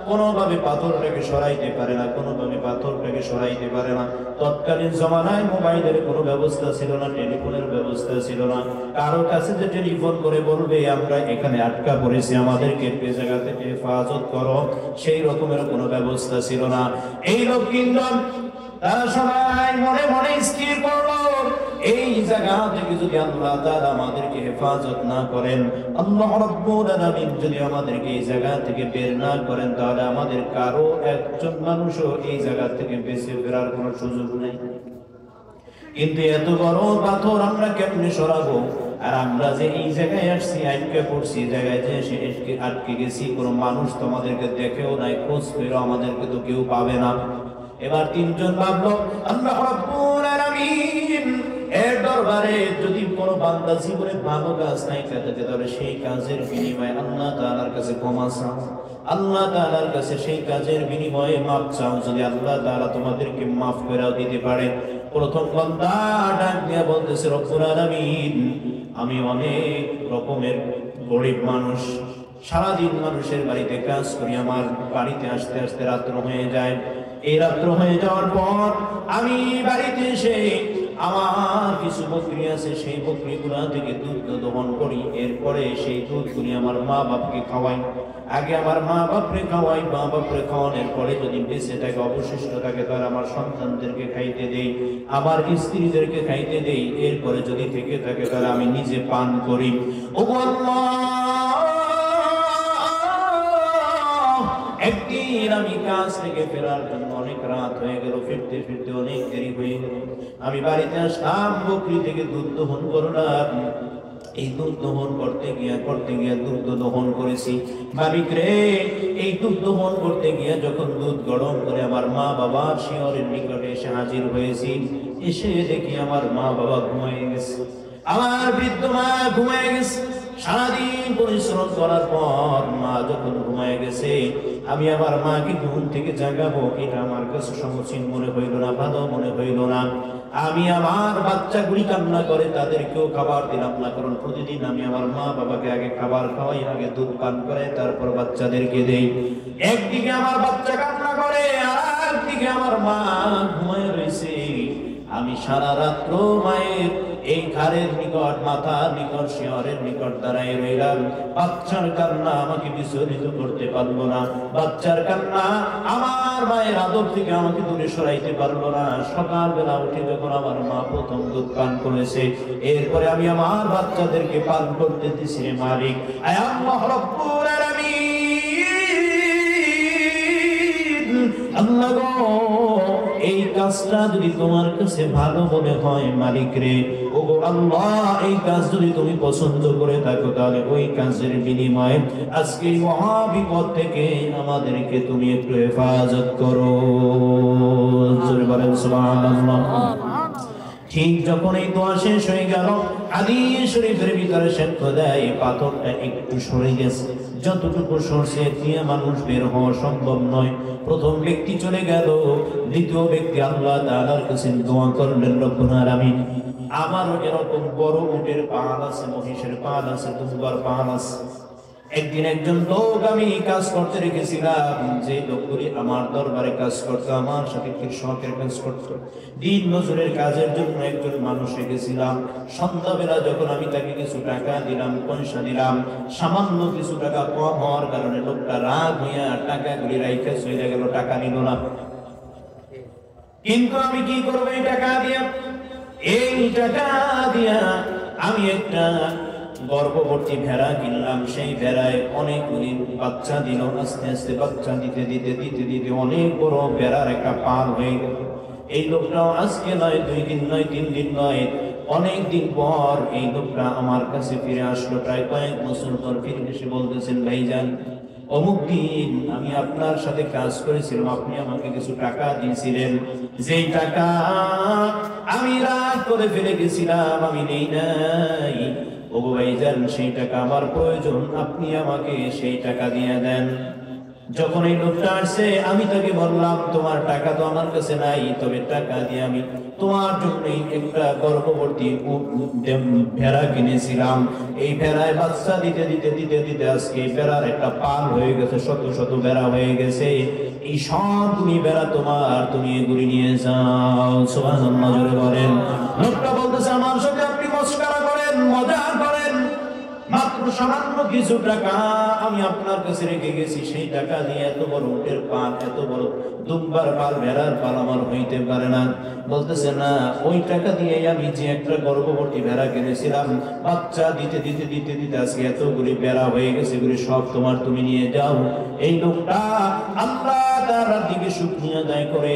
কোনোভাবে পাথরটাকে সরাইতে পারে না, কোনোভাবে পাথরটাকে সরাইতে পারে না। তৎকালীন জমানায় মোবাইলের কোনো ব্যবস্থা ছিল না, টেলিফোনের ব্যবস্থা ছিল না। কারো কাছে যে টেলিফোন করে বলবে আমরা এখানে আটকা পড়েছি, আমাদেরকে এই জায়গা থেকে হেফাজত করো, সেই রকমের কোনো ব্যবস্থা ছিল না। এই লোক তিনজন তারা সবাই মনে মনে স্থির করলো, এই জায়গা থেকে যদি আল্লাহ তাআলা আমাদেরকে হেফাজত না করেন, আল্লাহ রাব্বুল আলামিন যদি আমাদেরকে এই জায়গা থেকে বের না করেন, তাহলে আমাদের কারো একজন মানুষও এই জায়গা থেকে বেঁচে ফেরার কোনো সুযোগ নেই। কিন্তু এত বড় পাথর আমরা কেমনে সরাবো? আর আমরা যে এই জায়গায় আসছি, আটকে পড়ছি, জায়গায় যে আটকে গেছি, কোনো মানুষ তো আমাদেরকে দেখেও নাই, খোঁজ পেলেও আমাদেরকে তো কেউ পাবে না। এবার তিনজন ভাবলো, আল্লাহ রাব্বুল আলামিন এর দরবারে যদি কোনো বান্দা জীবনে ভালো কাজ নাই করতে, তাহলে সেই কাজের বিনিময়ে আল্লাহ তাআলার কাছে ক্ষমা চাও, আল্লাহ তাআলার কাছে সেই কাজের বিনিময়ে মাফ চাও। যদি আল্লাহ তাআলা তোমাদেরকে মাফ করে দিতে পারে। প্রথম বান্দা ডাক দিয়া বলতেছে, রব্বুল আলামিন, আমি অনেক রকমের গরিব মানুষ, সারাদিন মানুষের বাড়িতে কাজ করি, আমার বাড়িতে আসতে আসতে রাত্র হয়ে যায়। এই রাত্র হয়ে যাওয়ার পর আমি বাড়িতে এসে আমার কিছু বকরি আছে, সেই বকরিগুলা থেকে দুধ দহন করি, এরপরে সেই দুধগুলি আমার মা বাপকে খাওয়াই। আগে আমার মা বাপরে খাওয়াই, মা বাপরে খাওয়ানোর পরে যদি বেঁচে থাকে, অবশিষ্ট থাকে, তাহলে আমার সন্তানদেরকে খাইতে দেই, আমার স্ত্রীদেরকে খাইতে দেই, এরপরে যদি থেকে থাকে তাহলে আমি নিজে পান করি। ওগো আল্লাহ, একদিন আমি কাজ থেকে ফেরার জন্য অনেক রাত হয়ে গেল, ফিরতে ফিরতে অনেক দেরি হয়ে গেল। আমি বাড়িতে আসলাম, বকরি থেকে দুধ দহন করলাম। এই দুধ দহন করতে গিয়া দুধ দহন করেছি। মালিক রে, এই দুধ দহন করতে গিয়া যখন দুধ গরম করে আমার মা বাবার শিয়রের নিকটে এসে হাজির হয়েছি, এসে দেখি আমার মা বাবা ঘুমিয়ে গেছে, আমার বৃদ্ধ মা ঘুমিয়ে গেছে। সারাদিন পরিশ্রম করার পর মা যখন ঘুমিয়ে গেছে, আমি আমার মাকে ঘুম থেকে জাগাবো, এটা আমার কাছে সমীচীন মনে হইল না, ভালো মনে হইল না। আমি আমার বাচ্চাগুলি কান্না করে, তাদেরকেও খাবার দিলাম না, কারণ প্রতিদিন আমি আমার মা বাবাকে আগে খাবার খাওয়াই, আগে দুধ পান করে, তারপর বাচ্চাদেরকে দেই। একদিকে আমার বাচ্চা কান্না করে, আর একদিকে আমার মা ঘুমিয়ে রয়েছে। আমি সারা রাত্র মায়ের এই ঘাড়ের নিকট, মাথার নিকট, শিয়রের নিকট দাঁড়ায় রইলাম। বাচ্চার কান্না আমাকে বিচলিত করতে পারলো না, বাচ্চার কান্না আমার মায়ের আদর থেকে আমাকে দূরে সরাইতে পারলো না। সকালবেলা উঠে যখন আমার মা প্রথম দুধ পান করেছে, এরপরে আমি আমার বাচ্চাদেরকে পান করতে দিছি। মালিক আয় আল্লাহ রব্বুল আলামিন, আল্লাহ গো, এই কাজটা যদি তোমার কাছে ভালো মনে হয় মালিক রে, ওগো আল্লাহ, এই কাজ যদি তুমি পছন্দ করে থাকো, তাহলে ওই কাজের বিনিময়ে আজকে এই মহাবিপদ থেকে আমাদেরকে তুমি একটু হেফাজত করো। জোরে বলেন সুবহানাল্লাহ। ঠিক যখন এই দোয়া শেষ হয়ে গেল, হাদিস শরীফের ভিতরে সাক্ষ্য দেয় পাথরটা একটু সরে গেছে। যতটুকু সরছে নিয়ে মানুষ বের হওয়া সম্ভব নয়। প্রথম ব্যক্তি চলে গেল, দ্বিতীয় ব্যক্তি আল্লাহ তাআলার কাছে দোয়া করলেন, রব্বুল আলামিন, আমারও এরকম বড় উটের পাল আছে, মহিষের পাল আছে, দুম্বার পাল আছে। একদিন একজন লোক আমি কাজ করতে রেখেছিলাম, যে লোকগুলি আমার দরবারে কাজ করতো, আমার সাথে কৃষকের কাজ করতো, দিন মজুরের কাজের জন্য একজন মানুষ রেখেছিলাম। সন্ধ্যাবেলা যখন আমি তাকে কিছু টাকা দিলাম, পয়সা দিলাম, সামান্য কিছু টাকা কম হওয়ার কারণে লোকটা রাগ হইয়া টাকাগুলি রাইখা চলে গেল, টাকা নিল না। কিন্তু আমি কি করবো এই টাকা দিয়া? এই টাকা দিয়া আমি একটা গর্ভবতী ভেড়া কিনলাম। সেই ভেড়ায় অনেকগুলি বাচ্চা দিল। আস্তে আস্তে বাচ্চা দিতে দিতে দিতে দিতে অনেক বড় ভেড়ার একটা পাল হয়ে গেল। এই লোকটাও আজকে নয়, 2 দিন নয়, 3 দিন নয়, অনেক দিন পর এই লোকটা আমার কাছে ফিরে আসলো। প্রায় কয়েক বছর পর ফিরে এসে বলতেছেন, ভাইজান, অমুক দিন আমি আপনার সাথে কাজ করেছিলাম, আপনি আমাকে কিছু টাকা দিয়েছিলেন, যেই টাকা আমি রাগ করে ফেলে গেছিলাম, আমি নেই নাই। ও ভাইজান, সেই টাকা আমার প্রয়োজন, আপনি আমাকে সেই টাকা দিয়ে দেন। যখন এই লোকটা আসছে, আমি তাকে বললাম, তোমার টাকা তো আমার কাছে নাই, তবে টাকা দিয়ে আমি তোমার জন্য একটা গর্ভবতী ভেড়া কিনেছিলাম। এই ভেড়ায় বাচ্চা দিতে দিতে দিতে দিতে আজকে ভেড়ার একটা পাল হয়ে গেছে, শত শত ভেড়া হয়ে গেছে। এই সবগুলি ভেড়া তোমার, তুমি এগুলি নিয়ে যাও। সুবহানাল্লাহ, জোরে বলেন। লোকটা বলতেছে, আমার সাথে আপনি মস্করা করেন, মজা করেন, মাত্র সামান্য কিছু টাকা আমি আপনার কাছে রেখে গেছি, সেই টাকা দিয়ে এত বড় উটের পাল, এত বড় দুম্বার পাল, ভেড়ার পাল আমার হইতে পারে না। বলতেছে, না, ওই টাকা দিয়ে আমি যে একটা গর্ভবতী ভেড়া কিনেছিলাম, বাচ্চা দিতে দিতে দিতে দিতে আজকে এতগুলি ভেড়া হয়ে গেছে, এগুলি সব তোমার, তুমি নিয়ে যাও। এই লোকটা আল্লাহ তাআলার দিকে শুকরিয়া আদায় করে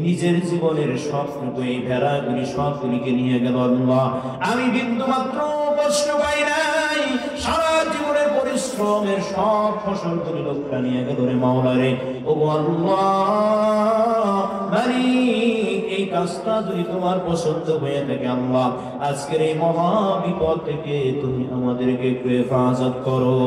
নিজের জীবনের সবটুকু এই ভেড়াগুলি সবগুলিকে নিয়ে গেল। আল্লাহ, আমি বিন্দু মাত্র কষ্ট পাই নাই, সারা জীবনের পরিশ্রমের সব ফসলগুলি লোকটা নিয়ে গেল রে মাওলা রে। ও আল্লাহ মালিক, এই কাজটা যদি তোমার পছন্দ হয়ে থাকে, আল্লাহ আজকের এই মহা বিপদ থেকে তুমি আমাদেরকে একটু হেফাজত করো।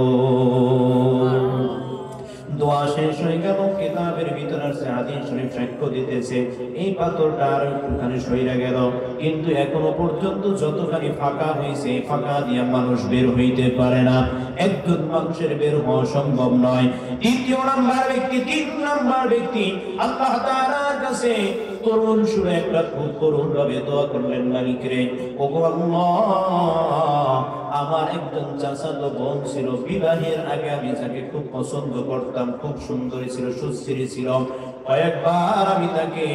দোয়া শেষ হয়ে গেল, কিতাবের ভিতরে আছে, হাদিস শরীফ সাক্ষ্য দিতেছে, এই পাথরটা আর একটুখানি সইরা গেল, কিন্তু এখনো পর্যন্ত যতখানি ফাঁকা হয়েছে, এই ফাঁকা দিয়ে মানুষ বের হইতে পারে না। একজন মানুষের বের হওয়া সম্ভব নয়। দ্বিতীয় নাম্বার ব্যক্তি, 3 নাম্বার ব্যক্তি আল্লাহ তাআলার কাছে করুণ সুরে একটা খুব করুণ ভাবে দোয়া করলেন, মালিক রে, ওগো আল্লাহ, আমার একজন চাচাতো বোন ছিল, বিবাহের আগে আমি তাকে খুব পছন্দ করতাম, খুব সুন্দরী ছিল, সুশ্রী ছিল। কয়েকবার আমি তাকে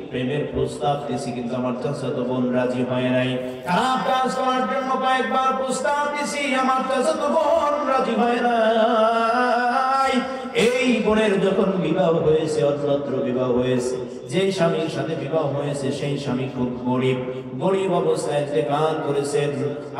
প্রেমের প্রস্তাব দিয়েছি, কিন্তু আমার চাচাতো বোন রাজি হয় নাই। খারাপ কাজ করার জন্য কয়েকবার প্রস্তাব দিয়েছি, আমার চাচাতো বোন রাজি হয় নাই। এই বোনের যখন বিবাহ হয়েছে, অন্যত্র বিবাহ হয়েছে, যে স্বামীর সাথে বিবাহ হয়েছে সেই স্বামী খুব গরিব, গরিব অবস্থায় ইন্তেকাল করেছেন।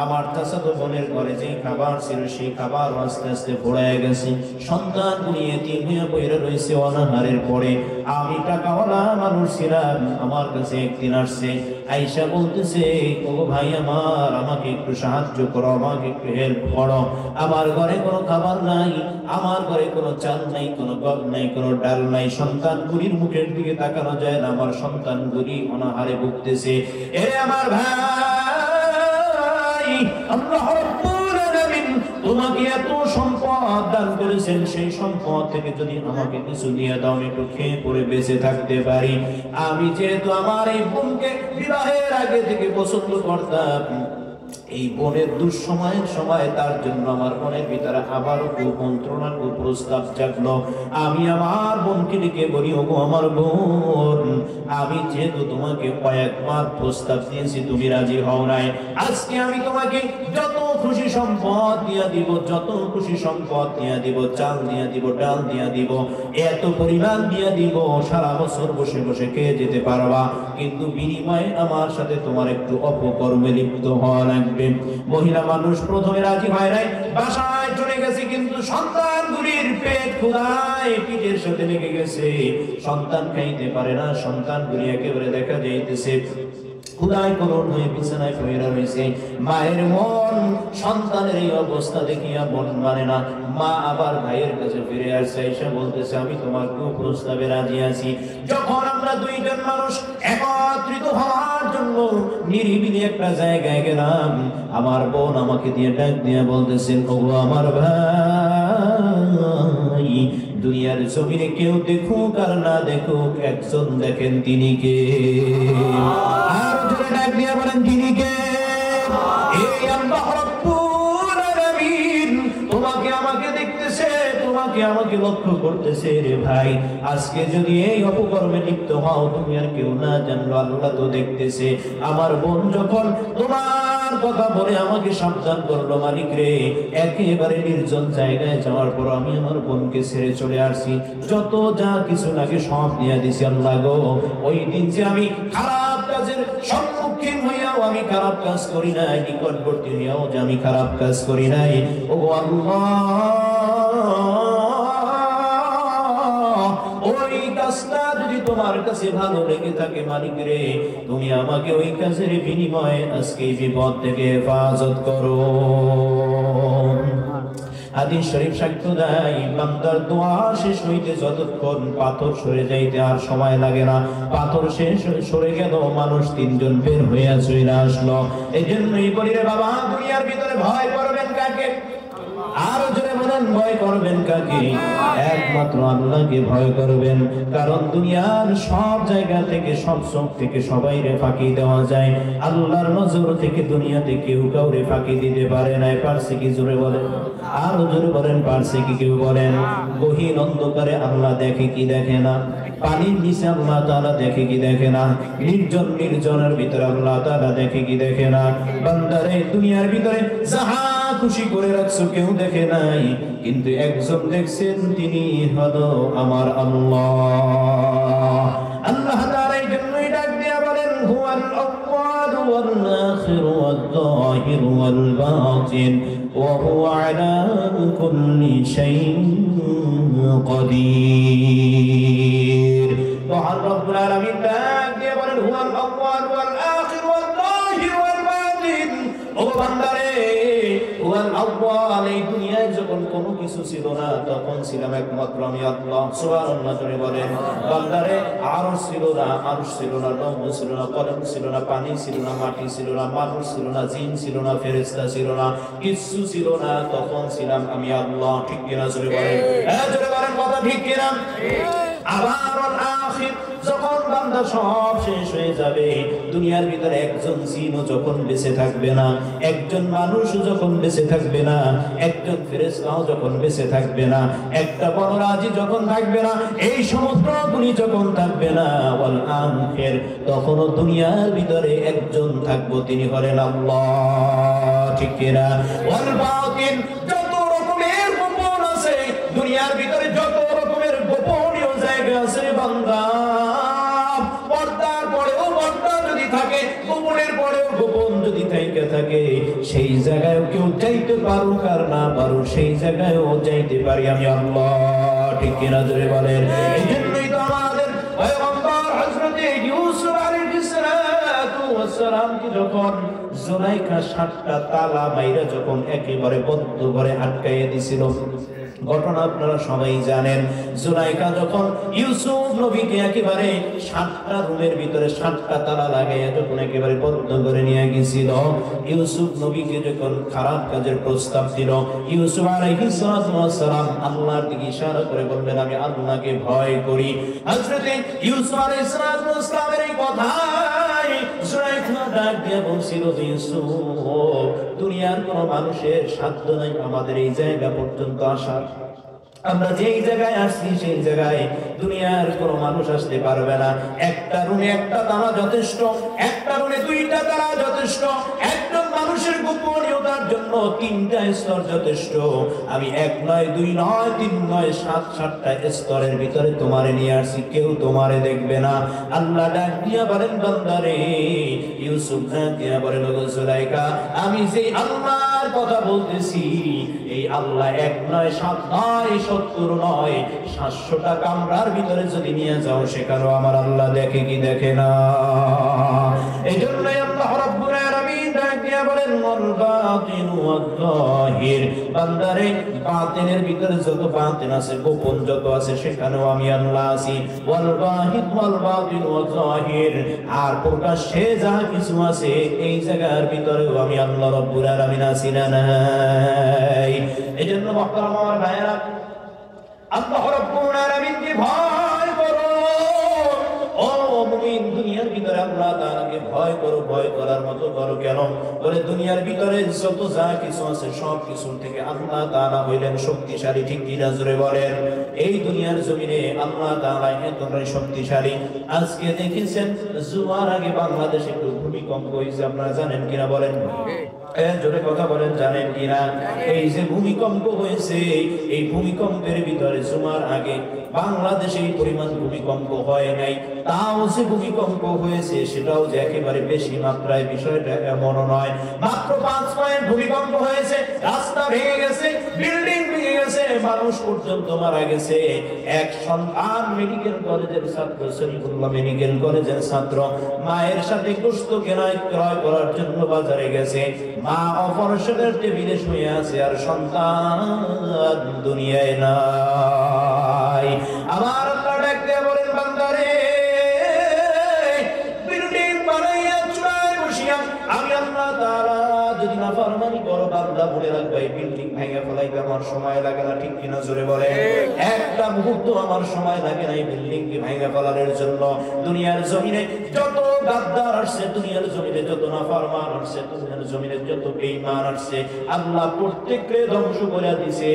আমার চাচাতো বোনের ঘরে যে খাবার ছিল, সেই খাবার আস্তে আস্তে ফুরায় গেছে। সন্তানগুলি এতিম হয়ে পড়ে রয়েছে অনাহারের পরে। আমি টাকাওয়ালা মানুষ ছিলাম, আমার কাছে একদিন আসছে, আয়েশা বলতেছে, ও ভাই আমার, আমাকে একটু সাহায্য করো, আমাকে একটু হেল্প করো। আমার ঘরে কোনো খাবার নাই, আমার ঘরে কোনো চাল নাই, কোনো গম নাই, কোনো ডাল নাই, সন্তানগুলির মুখের দিকে তাকানো যায় না, আমার সন্তানগুলি অনাহারে ভুগতেছে। এ আমার ভাই, আল্লাহ রাব্বুল আলামিন আলামিন তোমাকে এত সম্পদ দান করেছেন, সেই সম্পদ থেকে যদি আমাকে কিছু দিয়ে দাও, আমি একটু খেয়ে পরে বেঁচে থাকতে পারি। আমি যেহেতু আমার এই বোনকে বিবাহের আগে থেকে পছন্দ করতাম, এই বোনের দুঃসময়ের সময় তার জন্য আমার মনের ভিতরে আবারও কুমন্ত্রণা কুপ্রস্তাব জাগলো। আমি আমার বোনকে ডেকে বলি, ওগো আমার বোন, আমি যেহেতু তোমাকে কয়েকবার প্রস্তাব দিয়েছি, তুমি রাজি হও নাই, আজকে আমি তোমাকে যত খুশি সম্পদ দিয়া দিব, যত খুশি সম্পদ দিয়া দিব, চাল দিয়া দিব, ডাল দিয়া দিব, এত পরিমাণ দিয়া দিব, সারা বছর বসে বসে খেয়ে যেতে পারবা, কিন্তু বিনিময়ে আমার সাথে তোমার একটু অপকর্মে লিপ্ত হওয়া লাগবে। মহিলা মানুষ প্রথমে রাজি হয় নাই, বাসায় চলে গেছে, কিন্তু সন্তানগুলির পেট ক্ষুধায় পিঠের সাথে লেগে গেছে, সন্তান খাইতে পারে না, সন্তানগুলি একেবারে দেখা যাইতেছে ক্ষুধায় করুণ হয়ে বিছানায় পড়ে রয়েছে। মায়ের মন সন্তানের এই অবস্থা দেখিয়া মন মানে না। মা আবার ভাইয়ের কাছে ফিরে আসছে, এসে বলতেছে, আমি তোমার কুপ্রস্তাবে রাজি আছি। যখন আমরা দুইজন মানুষ একত্রিত হওয়ার জন্য নিরিবিলি একটা জায়গায় গেলাম, আমার বোন আমাকে দিয়ে ডাক দিয়ে বলতেছেন, ওগো আমার ভাই, দুনিয়ার জমিনে কেউ দেখুক আর না দেখুক, একজন দেখেন, তিনি কে? আর জোরে ডাক দিয়ে বলেন, তিনি কে? এই আল্লাহ রাব্বুল আলামিন তোমাকে আমাকে দেখতেছে, তোমাকে আমাকে লক্ষ্য করতেছে। রে ভাই, আজকে যদি এই অপকর্মে লিপ্ত হও, তুমি আর কেউ না জানলো, আল্লাহ তো দেখতেছে। আমার বোন যখন তোমার কথা বলে আমাকে সাবধান করলো, মালিক রে, একেবারে নির্জন জায়গায় যাওয়ার পর আমি আমার বোনকে ছেড়ে চলে আসছি, যত যা কিছু লাগে সব দিয়ে দিছি। আল্লাহ গো, ওই দিন যে আমি খারাপ কাজের সম্মুখীন হইয়াও আমি খারাপ কাজ করি নাই, নিকটবর্তী হইয়াও যে আমি খারাপ কাজ করি নাই, ও আল্লাহ, ওই কাজটা যদি তোমার কাছে ভালো লেগে থাকে, মালিক রে, তুমি আমাকে ওই কাজের বিনিময়ে আজকে এই বিপদ থেকে হেফাজত করো। হাদিস শরীফ সাক্ষ্য দেয়, বান্দার দোয়া শেষ হইতে যতক্ষণ পাথর সরে যাইতে আর সময় লাগে না, পাথর শেষ সরে গেল, মানুষ তিনজন বের হইয়া চলে আসলো। এই জন্যই বলি রে বাবা, দুনিয়ার ভিতরে ভয় করবেন কাকে? আরো জোরে বলেন, ভয় করবেন কাকে? একমাত্র আল্লাহকে ভয় করবেন। কারণ দুনিয়ার সব জায়গা থেকে, সব চোখ থেকে সবাইরে ফাঁকি দেওয়া যায়, আল্লাহর নজর থেকে দুনিয়াতে কেউ কাউরে ফাঁকি দিতে পারে না। পারছে কি? জোরে বলেন, আরো জোরে বলেন, পারছে কি? কেউ বলেন। গহীন অন্ধকারে আল্লাহ দেখে কি দেখে না? পানির নিচে আল্লাহ তাআলা দেখে কি দেখে না? নির্জনের ভিতরে আল্লাহ তাআলা দেখে কি দেখে না? বান্দারে, দুনিয়ার ভিতরে যাহা খুশি করে রাখছো কেউ দেখে নাই, কিন্তু একজন দেখছেন, তিনি হলো আমার আল্লাহ। আল্লাহ তাআলা এই জন্যই ডাক দিয়া বলেন, হুয়াল আউয়াল ওয়াল আখির ওয়াল যাহির ওয়াল বাতিন ওয়া হুয়া আলা কুল্লি শাইইন কাদির। মহান রব্বুল আলামিন ডাক দিয়া বলেন, হুয়াল আউয়াল ওয়াল আখির ওয়াল যাহির ওয়াল বাতিন। ও বান্দারে, হুয়াল আউয়াল, এই দুনিয়ায় যখন কোনো কিছু ছিল না, তখন ছিলাম একমাত্র আমি আল্লাহ। সুবহানাল্লাহ জোরে বলেন। বান্দারে, আরশ ছিল না, আরশ ছিল না, লৌহ ছিল না, কলম ছিল না, পানি ছিল না, মাটি ছিল না, মানুষ ছিল না, জিন ছিল না, ফেরেশতা ছিল না, কিছু ছিল না, তখন ছিলাম আমি আল্লাহ। ঠিক কিনা? জোরে বলেন, হ্যাঁ জোরে বলেন, কথা ঠিক কিনা? আবার আখির, যখন বান্দা সব শেষ হয়ে যাবে, দুনিয়ার ভিতরে একজন জিনও যখন বেঁচে থাকবে না, একজন মানুষ যখন বেঁচে থাকবে না, একজন ফেরেশতাও যখন বেঁচে থাকবে না, একটা বনরাজি যখন থাকবে না, এই সমুদ্রগুলি যখন থাকবে না, ওয়াল আখির, তখনও দুনিয়ার ভিতরে একজন থাকবো, তিনি হলেন আল্লাহ। ঠিক কিনা? ওয়াল বাতিন, যত রকমের গোপন আছে দুনিয়ার ভিতরে, যত রকমের গোপনীয় জায়গা আছে বান্দা, পর্দার পরেও পর্দা যদি থাকে, গোপনের পরেও গোপন যদি থাকে, সেই জায়গায় কেউ যাইতে পারুক আর না পারুক, সেই জায়গায়ও যাইতে পারি আমি আল্লাহ। ঠিক কিনা? জোরে বলেন। এই জন্যই তো আমাদের পয়গম্বর হযরত ইউসুফ আলাইহিস সালামকে যখন জুলাইখা 7টা তালা মাইরা যখন একেবারে বদ্ধ ঘরে আটকাইয়া দিছিল, ঘটনা আপনারা সবাই জানেন। জুলাইখা যখন ইউসুফ নবীকে একেবারে 7টা রুমের ভিতরে 7টা তালা লাগাইয়া যখন একেবারে বদ্ধ করে নিয়ে গেছিল, ইউসুফ নবীকে যখন খারাপ কাজের প্রস্তাব দিল, ইউসুফ আলাইহিস সালাম আল্লাহর দিকে ইশারা করে বললেন, আমি আল্লাহকে ভয় করি। হযরত ইউসুফ আলাইহিস সালামের এই কথাই জুলাইখা ডাক দিয়ে বলছিল, ইউসুফ, দুনিয়ার কোন মানুষের সাধ্য নাই আমাদের এই জায়গা পর্যন্ত আসার। আমরা যেই জায়গায় আসছি সেই জায়গায় দুনিয়ার কোন মানুষ আসতে পারবে না। একটা রুমে একটা তালা যথেষ্ট, একটা রুমে 2টা তালা যথেষ্ট, একজন মানুষের গোপনীয়তার জন্য 3টা স্তর যথেষ্ট। আমি 1 নয় 2 নয় 3 নয় 7টা স্তরের ভিতরে তোমারে নিয়ে আসছি, কেউ তোমারে দেখবে না। আল্লাহ ডাক দিয়া বলেন, বান্দারে, ইউসুফ ডাক দিয়া বলেন, জুলাইখা, আমি যে আল্লাহর কথা বলতেছি, এই আল্লাহ 1 নয় 7 নয় 70 নয় 700টা কামরার ভিতরে যদি নিয়ে যাও, সেখানেও আমার আল্লাহ দেখে কি দেখে না? এই জন্যই আল্লাহ রাব্বুল আলামিন ডাক দিয়া বলেন, ওয়াল বাতিন ওয়াল যাহির, বান্দারে, বাতিনের ভিতরে যত বাতিন আছে, গোপন যত আছে, সেখানেও আমি আল্লাহ আছি। ওয়াল বাহিদ ওয়াল বাতিন ওয়াল যাহির, আর প্রকাশ্যে যা কিছু আছে এই জায়গার ভিতরেও আমি আল্লাহ রাব্বুল আলামিন আছি না নাই? এই জন্য মুহতারাম আমার ভাইয়েরা, আল্লাহ রাব্বুল আলামিনকে ভয় করো। ও মুমিন, দুনিয়ার ভিতরে আল্লাহ তাআলাকে ভয় করো। ভয় করার মতো করো কেন? বলে দুনিয়ার ভিতরে যত যা কিছু আছে সব কিছু থেকে আল্লাহ তাআলা হইলেন শক্তিশালী। ঠিক কি না? জোরে বলেন। এই দুনিয়ার জমিনে আল্লাহ তাআলা এতটাই শক্তিশালী। আজকে দেখেছেন জুমার আগে বাংলাদেশে একটু ভূমিকম্প হয়েছে, আপনারা জানেন কিনা বলেন? জোরে কথা বলেন, জানেন কিনা? এই যে ভূমিকম্প হয়েছে, এই ভূমিকম্পের ভিতরে জুমার আগে বাংলাদেশে এই পরিমাণ ভূমিকম্প হয় নাই। তাও যে ভূমিকম্প হয়েছে সেটাও যে একেবারে বেশি মাত্রায়, বিষয়টা এমন নয়। মাত্র 5 পয়েন্ট ভূমিকম্প হয়েছে, রাস্তা ভেঙে গেছে, বিল্ডিং ভেঙে গেছে, মানুষ পর্যন্ত মারা গেছে। এক সন্তান মেডিকেল কলেজের ছাত্র, শরীফুল্লাহ মেডিকেল কলেজের ছাত্র, মায়ের সাথে গোশত ক্রয় করার জন্য বাজারে গেছে। মা অপারেশনের টেবিলে শুয়ে আছে, আর সন্তান দুনিয়ায় নাই। আমার আল্লাহ ডাক দিয়ে বলেন, বান্দারে, বিল্ডিং বানাইয়া চূড়ায় বসিয়া আমি আল্লাহ তাআলা যদি নাফরমানি করো, বান্দা বলে রাখবে, এই বিল্ডিং ভেঙে ফেলাইতে আমার সময় লাগে না। ঠিক কিনা? জোরে বলে। একটা মুহূর্ত আমার সময় লাগে না এই বিল্ডিং কে ভেঙে ফেলানোর জন্য। দুনিয়ার জমিনে যত গাদ্দার আসছে, দুনিয়ার জমিনে যত নাফরমান আসছে, দুনিয়ার জমিনে যত বেঈমান আসছে, আল্লাহ প্রত্যেককে ধ্বংস করে দিয়েছে।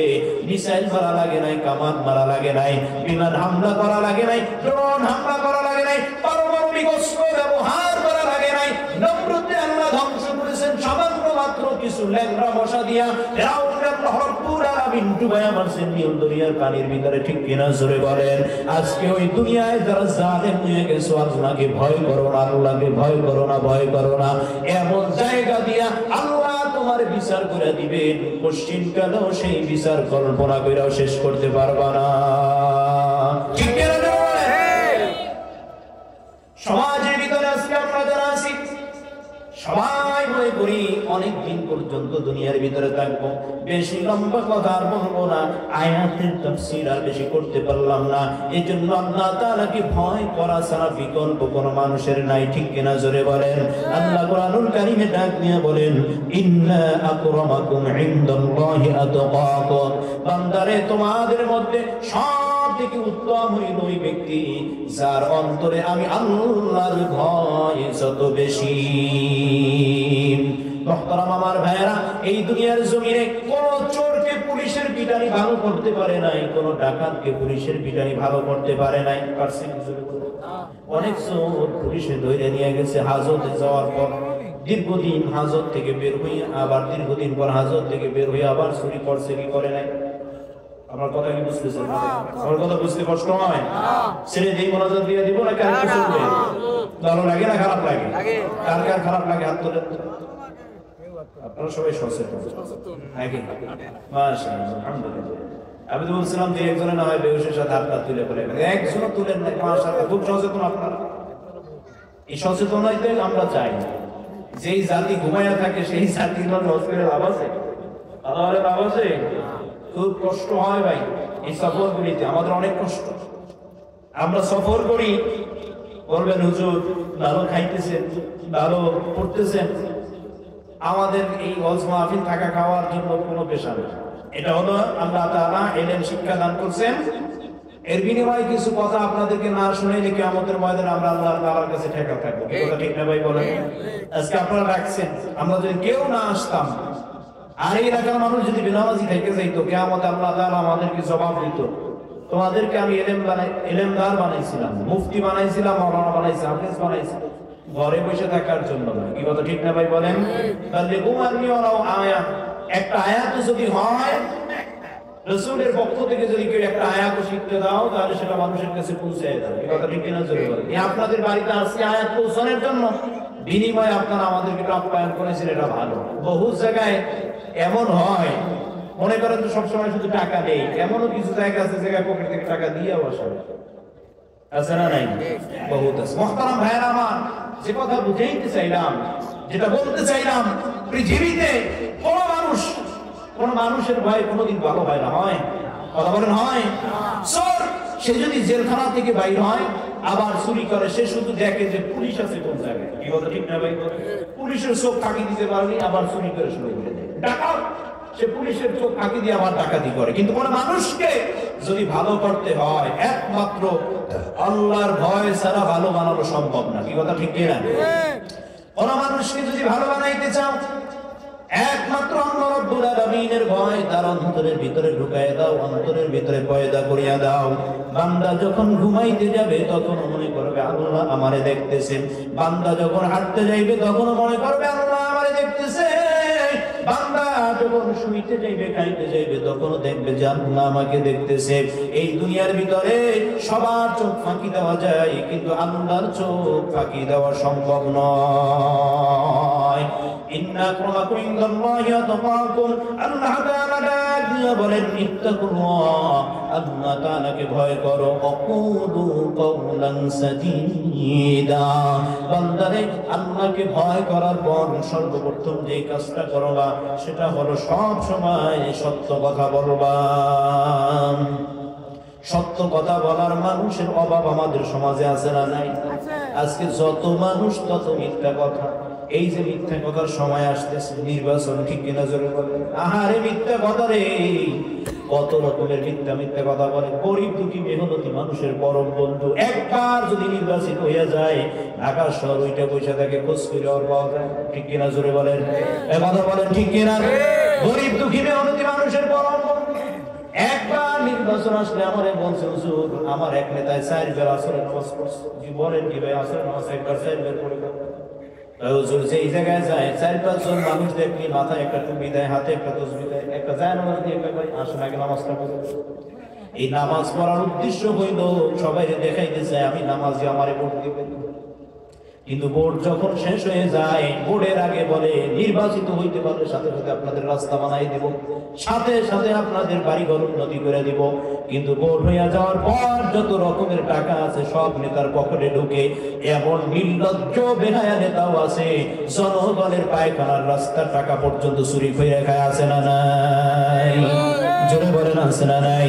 মিসাইল মারা লাগে নাই, কামান মারা লাগে নাই, বিমান হামলা করা লাগে নাই, ড্রোন হামলা করা লাগে নাই, পারমাণবিক অস্ত্র ব্যবহার করা লাগে নাই। নমরুদকে আল্লাহ ধ্বংস করেছেন সামান্য মাত্র কিছু ল্যাংড়া মশা দিয়া। ফিরআউনকে আল্লাহ রাব্বুল আলামিন ডুবাইয়া মারছেন নীল দরিয়ার পানির ভিতরে। ঠিক কিনা? জোরে বলেন। আজকে ওই দুনিয়ায় যারা জালেম হয়ে গেছে, আল্লাহকে ভয় করো না, আল্লাহকে ভয় করো না, ভয় করো না। এমন জায়গা দিয়া আল্লাহ তোমার বিচার করে দিবেন, পশ্চিম কালেও সেই বিচার কল্পনা কইরাও শেষ করতে পারবা না। ঠিক কিনা? সমাজের ভিতরে আজকে আমরা যারা আছি সবাই মনে করি অনেক দিন পর্যন্ত দুনিয়ার ভিতরে থাকবো। বেশি লম্বা কথা আর বলবো না, আয়াতের তাফসীর আর বেশি করতে পারলাম না। এই জন্য আল্লাহ তাআলাকে ভয় করা ছাড়া বিকল্প কোনো মানুষের নাই। ঠিক কিনা? জোরে বলেন। আল্লাহ কুরআনুল কারীমে ডাক দিয়ে বলেন, ইন্না আকরামাকুম ইনদাল্লাহি আতকাকুম, বান্দারে, তোমাদের মধ্যে সবথেকে উত্তম হইল ওই ব্যক্তি যার অন্তরে আমি আল্লাহর ভয় যত বেশি। মুহতারাম আমার ভাইয়েরা, এই দুনিয়ার জমিনে কোন চোরকে পুলিশের পিটানি ভালো করতে পারে নাই, কোন ডাকাতকে পুলিশের পিটানি ভালো করতে পারে নাই। অনেক চোর পুলিশে ধরে নিয়ে গেছে, হাজতে যাওয়ার পর দীর্ঘদিন হাজত থেকে বের হয়ে আবার দীর্ঘদিন পর হাজত থেকে বের হয়ে আবার চুরি করছে, কি করে নাই? আমার কথা কি বুঝতেছেন? আমার কথা বুঝতে কষ্ট হয়? ছেড়ে দিয়ে মনোযোগ দিয়ে দিব না? কার চলবে? ভালো লাগে না খারাপ লাগে? কার কার খারাপ লাগে হাত তোলেন। আপনারা সবাই সচেতন। মাশাআল্লাহ, আলহামদুলিল্লাহ। আমি তো বলছিলাম যে একজনে না হয় বেহুশের সাথে হাত তুলে ফেলে, একজনও তুলেন না। মাশাআল্লাহ, খুব সচেতন আপনারা। এই সচেতনতাতে আমরা চাই যেই জাতি ঘুমাইয়া থাকে সেই জাতির হজ করে লাভ আছে? লাভ আছে? খুব কষ্ট হয় ভাই এই সফরগুলিতে, আমাদের অনেক কষ্ট। আমরা সফর করি, বলবেন হুজুর ভালো খাইতেছেন, ভালো পড়তেছেন, আমাদের এই ওয়াজ মাহফিল থাকা খাওয়ার জন্য কোনো পেশা নেই। এটা হলো আল্লাহ তাআলা ইলম শিক্ষা দান করছেন, এর বিনিময়ে কিছু কথা আপনাদেরকে না শুনাইলে কিয়ামতের ময়দানে আমরা আল্লাহ তাআলার কাছে ঠেকা থাকবো। এই কথা ঠিক না ভাই বলেন? আজকে আপনারা রাখছেন, আমরা যদি কেউ না আসতাম আর এই এলাকার মানুষ যদি বেনামাজি থেকে যাইতো, কিয়ামতে আল্লাহ তাআলা আমাদেরকে জবাব দিত, তোমাদেরকে আমি ইলমদার বানাইছিলাম, মুফতি বানাইছিলাম, মাওলানা বানাইছিলাম, হাফেজ বানাইছিলাম, ঘরে বসে থাকার জন্য না। কি কথা ঠিক না ভাই বলেন? তাহলে উমারনি ওয়ালাউ আয়া, একটা আয়াত যদি হয় রাসূলের পক্ষ থেকে, যদি কেউ একটা আয়াত শিখতে দাও তাহলে সেটা মানুষের কাছে পৌঁছায় দাও। কি কথা ঠিক কিনা জোরে বলেন? এই আপনাদের বাড়িতে আসছে আয়াত পৌঁছানোর জন্য, বিনিময়ে আপনারা আমাদেরকে আপ্যায়ন করেছেন, এটা ভালো। বহু জায়গায় এমন হয়, মনে করেন তো সবসময় শুধু টাকা নেই, এমনও কিছু জায়গা আছে জায়গায় পকেট থেকে টাকা দিয়েও আসে, আছে না নাই? বহুত আছে। মুহতারাম ভাইরা আমার, যে কথা বুঝাইতে চাইলাম, যেটা বলতে চাইলাম, পৃথিবীতে কোন মানুষের ভয় কোনোদিন ভালো হয় না, হয়? কথা বলেন হয়? চোর সে যদি জেলখানা থেকে বাইর হয় আবার চুরি করে, সে শুধু দেখে যে পুলিশ আছে কোন জায়গায়। কি কথা ঠিক না ভাই? পুলিশের চোখ ফাঁকি দিতে পারেনি, আবার চুরি করে শুরু করে দেয়। ডাকাত সে পুলিশের চোখ ফাঁকি দিয়ে আবার ডাকাতি করে। কিন্তু কোন মানুষকে যদি ভালো করতে হয়, একমাত্র আল্লাহর ভয় ছাড়া ভালো বানানো সম্ভব না। কি কথা ঠিক কিনা? কোন মানুষকে যদি ভালো বানাইতে চাও, একমাত্র আল্লাহ রাব্বুল আলামিনের ভয় তার অন্তরের ভিতরে ঢুকায় দাও, অন্তরের ভিতরে পয়দা করিয়া দাও। বান্দা যখন ঘুমাইতে যাবে তখন মনে করবে আল্লাহ আমারে দেখতেছেন, বান্দা যখন হাঁটতে যাইবে তখন মনে করবে আল্লাহ আমারে দেখতেছে, বান্দা যখন শুইতে যাইবে খাইতে যাইবে তখন দেখবে যে আল্লাহ আমাকে দেখতেছে। এই দুনিয়ার ভিতরে সবার চোখ ফাঁকি দেওয়া যায়, কিন্তু আল্লাহর চোখ ফাঁকি দেওয়া সম্ভব নয়। ইন্না আক্রামাকুম ইনদাল্লাহি আতকাকুম, আল্লাহ তাআলা ডাক দিয়ে বলেন ইত্তাকুল্লাহ, আল্লাহ তাআলাকে ভয় করো। ওয়াকুলু কাওলান সাদীদা, বান্দারে আল্লাহকে ভয় করার পর সর্বপ্রথম যে কাজটা করবা সেটা হলো সব সময় সত্য কথা বলবা। সত্য কথা বলার মানুষের অভাব আমাদের সমাজে আছে না নাই? আজকে যত মানুষ তত মিথ্যা কথা। এই যে মিথ্যা কথার সময় আসতেছে, নির্বাচন, ঠিক কিনা জোরে বলেন? আহারে মিথ্যা কথা রে, কত রকমের মিথ্যা কথা বলে। গরিব দুঃখী মেহনতি মানুষের পরম বন্ধু একবার যদি নির্বাচিত হইয়া যায়, ঢাকা শহর ওইটা পয়সা থাকে, খোঁজ করে আর পাওয়া যায়। ঠিক কিনা জোরে বলেন? কথা বলেন ঠিক কিনা? গরিব দুঃখী মেহনতি মানুষের পরম বন্ধু একবার নির্বাচন আসলে আমারে বলছে হুজুর আমার এক নেতায় 4 বেলা আসরের নামাজ পড়ছে। বলেন কি ভাই, আসরের নামাজ একবার 4 বেলা পড়ে হুজুর যেই জায়গায় যায় 4-5 জন মানুষ দেখলি মাথায় একটা টুপি দেয়, হাতে একটা তসবিহ দেয়, একটা জায়নামাজ দিয়ে ভাই আসুন আগে নামাজটা পড়ে। এই নামাজ পড়ার উদ্দেশ্য হইল সবাই দেখাইতে চায় আমি নামাজি, আমারে ভোট দিবেন। কিন্তু ভোট যখন শেষ হয়ে যায়, ভোটের আগে বলে নির্বাচিত হইতে পারলে সাথে সাথে আপনাদের রাস্তা বানাই দেব, সাথে সাথে আপনাদের বাড়িঘর উন্নতি করে দিব। কিন্তু ভোট হইয়া যাওয়ার পর যত রকমের টাকা আছে সব নেতার পকেটে ঢুকে। এমন নির্লজ্জ বেহায়া নেতাও আছে, জনগণের পায়খানার রাস্তার টাকা পর্যন্ত চুরি করে খায়, আছে না নাই? জোরে বলেন আছে না নাই?